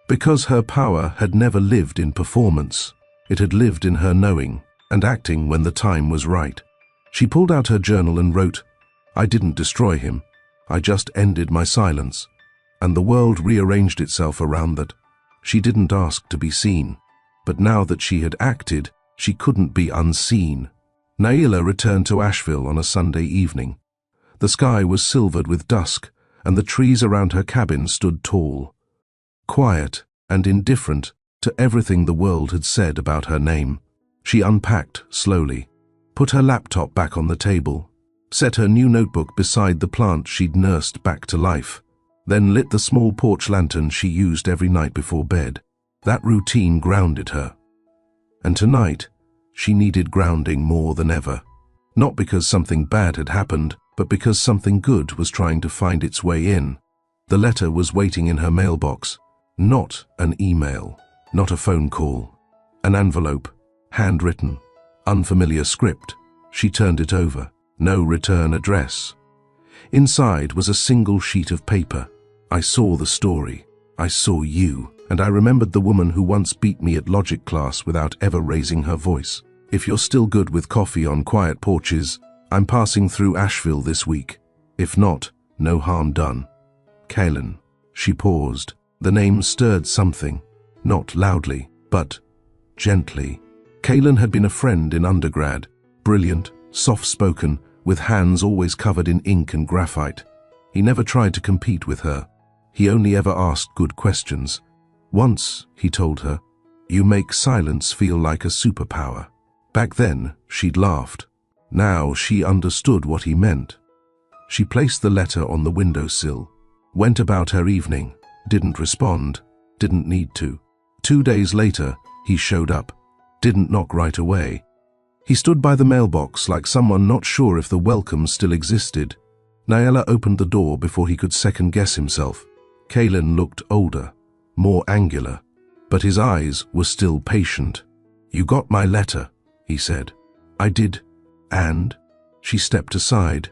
Because her power had never lived in performance. It had lived in her knowing and acting when the time was right. She pulled out her journal and wrote, "I didn't destroy him. I just ended my silence." And the world rearranged itself around that. She didn't ask to be seen, but now that she had acted, she couldn't be unseen. Naila returned to Asheville on a Sunday evening. The sky was silvered with dusk, and the trees around her cabin stood tall, quiet and indifferent to everything the world had said about her name. She unpacked slowly, put her laptop back on the table, set her new notebook beside the plant she'd nursed back to life, then lit the small porch lantern she used every night before bed. That routine grounded her. And tonight, she needed grounding more than ever. Not because something bad had happened, but because something good was trying to find its way in. The letter was waiting in her mailbox. Not an email, not a phone call. An envelope, handwritten, unfamiliar script. She turned it over. No return address. Inside was a single sheet of paper. "I saw the story. I saw you. And I remembered the woman who once beat me at logic class without ever raising her voice. If you're still good with coffee on quiet porches, I'm passing through Asheville this week. If not, no harm done. Kaylin." She paused. The name stirred something, not loudly, but gently. Kaylin had been a friend in undergrad, brilliant, soft-spoken, with hands always covered in ink and graphite. He never tried to compete with her. He only ever asked good questions. Once, he told her, "You make silence feel like a superpower." Back then, she'd laughed. Now she understood what he meant. She placed the letter on the windowsill, went about her evening, didn't respond, didn't need to. 2 days later, he showed up, didn't knock right away. He stood by the mailbox like someone not sure if the welcome still existed. Naila opened the door before he could second-guess himself. Kaylin looked older, more angular, but his eyes were still patient. "You got my letter," he said. "I did, and?" She stepped aside.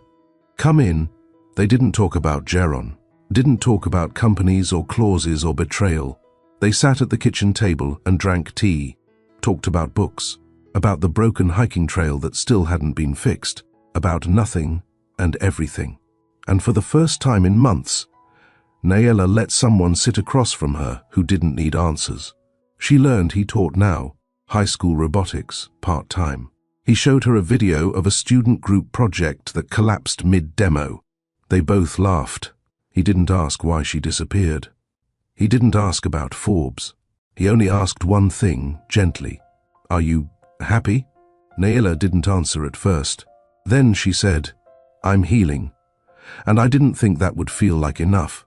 "Come in." They didn't talk about Geron. Didn't talk about companies or clauses or betrayal. They sat at the kitchen table and drank tea, talked about books, about the broken hiking trail that still hadn't been fixed, about nothing and everything. And for the first time in months, Nayela let someone sit across from her who didn't need answers. She learned he taught now, high school robotics, part-time. He showed her a video of a student group project that collapsed mid-demo. They both laughed. He didn't ask why she disappeared. He didn't ask about Forbes. He only asked one thing, gently. "Are you happy?" Nayela didn't answer at first. Then she said, "I'm healing." And I didn't think that would feel like enough.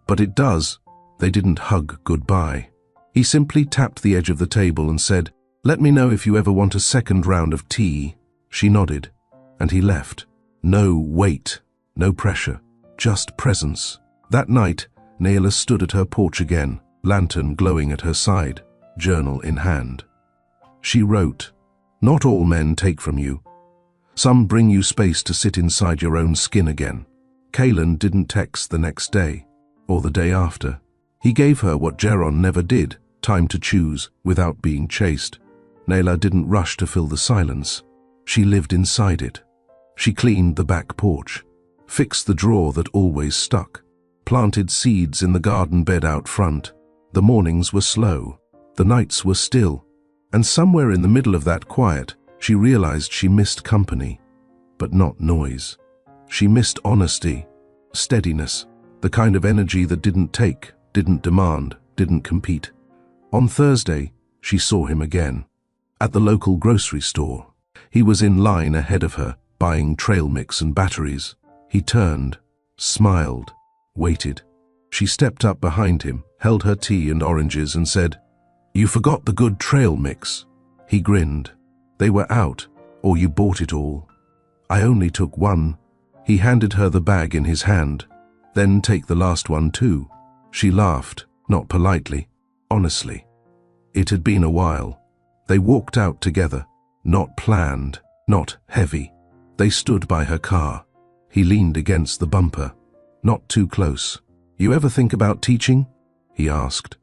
But it does. They didn't hug goodbye. He simply tapped the edge of the table and said, "Let me know if you ever want a second round of tea." She nodded, and he left. No weight, no pressure, just presence. That night, Nayela stood at her porch again, lantern glowing at her side, journal in hand. She wrote, "Not all men take from you. Some bring you space to sit inside your own skin again." Kalen didn't text the next day, or the day after. He gave her what Jaron never did, time to choose without being chased. Nayela didn't rush to fill the silence. She lived inside it. She cleaned the back porch, fixed the drawer that always stuck, planted seeds in the garden bed out front. The mornings were slow, the nights were still, and somewhere in the middle of that quiet, she realized she missed company, but not noise. She missed honesty, steadiness, the kind of energy that didn't take, didn't demand, didn't compete. On Thursday, she saw him again. At the local grocery store. He was in line ahead of her, buying trail mix and batteries. He turned, smiled, waited. She stepped up behind him, held her tea and oranges and said, "You forgot the good trail mix." He grinned. "They were out, or you bought it all." "I only took one." He handed her the bag in his hand. "Then take the last one too." She laughed, not politely, honestly. It had been a while. They walked out together, not planned, not heavy. They stood by her car. He leaned against the bumper, not too close. "You ever think about teaching?" he asked.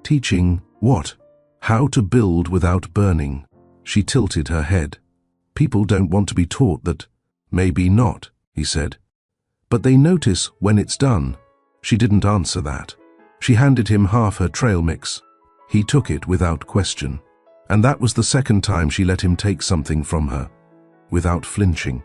"Teaching what?" "How to build without burning." She tilted her head. "People don't want to be taught that." "Maybe not," he said. "But they notice when it's done." She didn't answer that. She handed him half her trail mix. He took it without question. And that was the second time she let him take something from her, without flinching.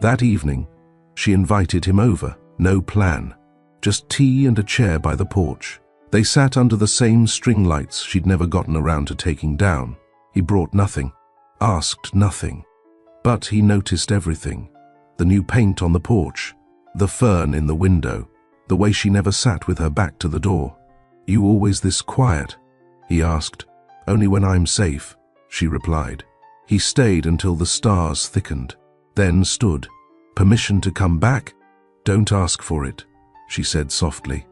That evening, she invited him over, no plan, just tea and a chair by the porch. They sat under the same string lights she'd never gotten around to taking down. He brought nothing, asked nothing, but he noticed everything. The new paint on the porch, the fern in the window, the way she never sat with her back to the door. "You always this quiet?" he asked. "Only when I'm safe," she replied. He stayed until the stars thickened, then stood. "Permission to come back?" "Don't ask for it," she said softly.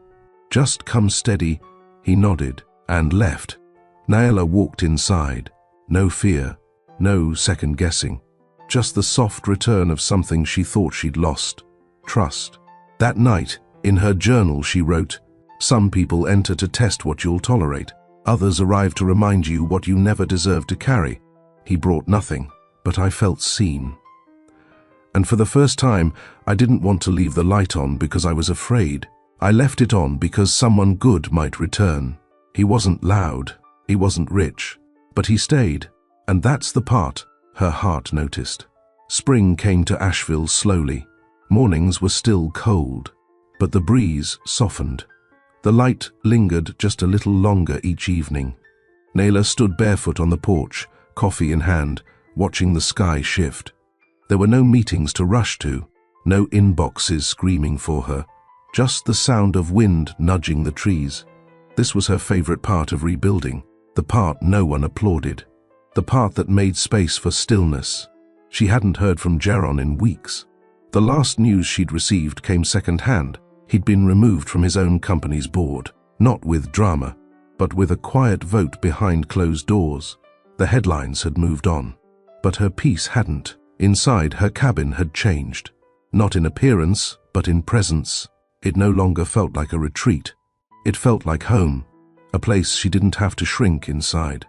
"Just come steady." He nodded and left. Nayela walked inside. No fear, no second guessing. Just the soft return of something she thought she'd lost. Trust. That night, in her journal she wrote, "Some people enter to test what you'll tolerate. Others arrive to remind you what you never deserved to carry." He brought nothing, but I felt seen. And for the first time, I didn't want to leave the light on because I was afraid. I left it on because someone good might return. He wasn't loud, he wasn't rich, but he stayed. And that's the part her heart noticed. Spring came to Asheville slowly. Mornings were still cold, but the breeze softened. The light lingered just a little longer each evening. Nayela stood barefoot on the porch, coffee in hand, watching the sky shift. There were no meetings to rush to, no inboxes screaming for her, just the sound of wind nudging the trees. This was her favorite part of rebuilding, the part no one applauded, the part that made space for stillness. She hadn't heard from Jaron in weeks. The last news she'd received came second-hand. He'd been removed from his own company's board, not with drama, but with a quiet vote behind closed doors. The headlines had moved on, but her peace hadn't. Inside, her cabin had changed. Not in appearance, but in presence. It no longer felt like a retreat. It felt like home, a place she didn't have to shrink inside,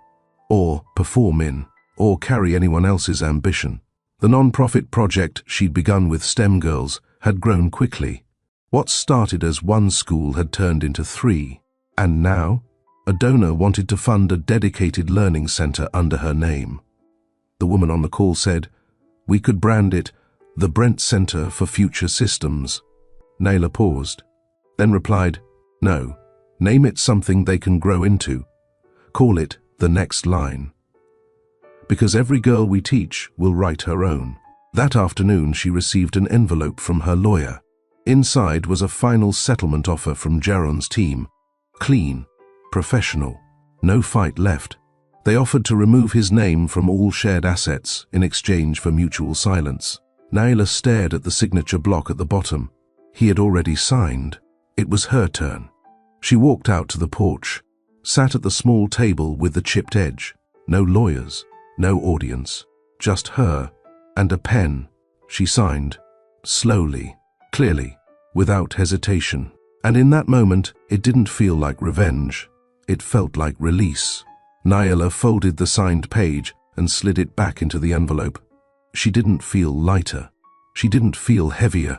or perform in, or carry anyone else's ambition. The non-profit project she'd begun with STEM girls had grown quickly. What started as one school had turned into 3, and now, a donor wanted to fund a dedicated learning center under her name. The woman on the call said, "We could brand it the Brent Center for Future Systems." Naila paused, then replied, "No, name it something they can grow into. Call it the next line. Because every girl we teach will write her own." That afternoon she received an envelope from her lawyer. Inside was a final settlement offer from Jaron's team. Clean, professional, no fight left. They offered to remove his name from all shared assets in exchange for mutual silence. Naila stared at the signature block at the bottom. He had already signed. It was her turn. She walked out to the porch, sat at the small table with the chipped edge. No lawyers, no audience, just her and a pen. She signed, slowly, clearly, without hesitation. And in that moment, it didn't feel like revenge. It felt like release. Naila folded the signed page and slid it back into the envelope. She didn't feel lighter. She didn't feel heavier.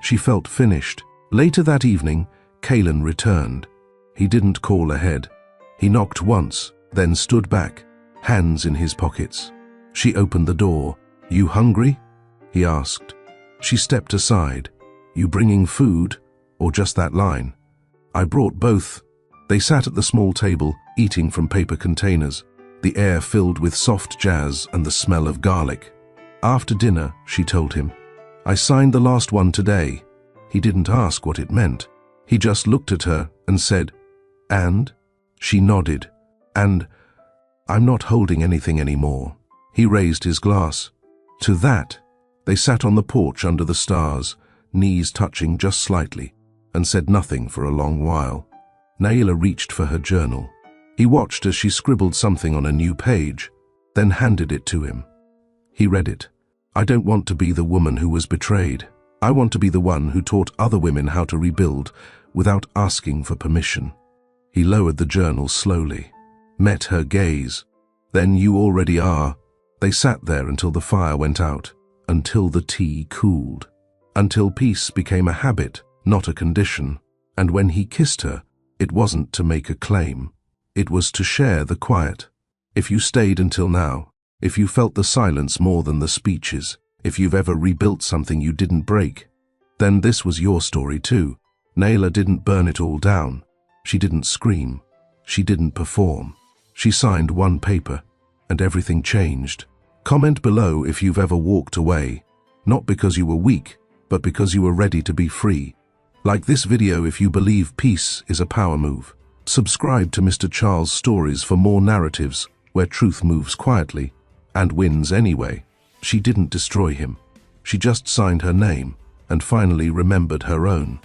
She felt finished. Later that evening, Kalen returned. He didn't call ahead. He knocked once, then stood back, hands in his pockets. She opened the door. "You hungry?" he asked. She stepped aside. "You bringing food, or just that line?" "I brought both." They sat at the small table, eating from paper containers, the air filled with soft jazz and the smell of garlic. After dinner, she told him, "I signed the last one today." He didn't ask what it meant. He just looked at her and said, "And?" She nodded. "And I'm not holding anything anymore." He raised his glass. To that, they sat on the porch under the stars, knees touching just slightly, and said nothing for a long while. Naila reached for her journal. He watched as she scribbled something on a new page, then handed it to him. He read it. "I don't want to be the woman who was betrayed. I want to be the one who taught other women how to rebuild without asking for permission." He lowered the journal slowly, met her gaze. "Then you already are." They sat there until the fire went out, until the tea cooled, until peace became a habit, not a condition. And when he kissed her, it wasn't to make a claim. It was to share the quiet. If you stayed until now, if you felt the silence more than the speeches, if you've ever rebuilt something you didn't break, then this was your story too. Naila didn't burn it all down. She didn't scream. She didn't perform. She signed one paper, and everything changed. Comment below if you've ever walked away, not because you were weak, but because you were ready to be free. Like this video if you believe peace is a power move. Subscribe to Mr. Charles Stories for more narratives where truth moves quietly and wins anyway. She didn't destroy him. She just signed her name and finally remembered her own.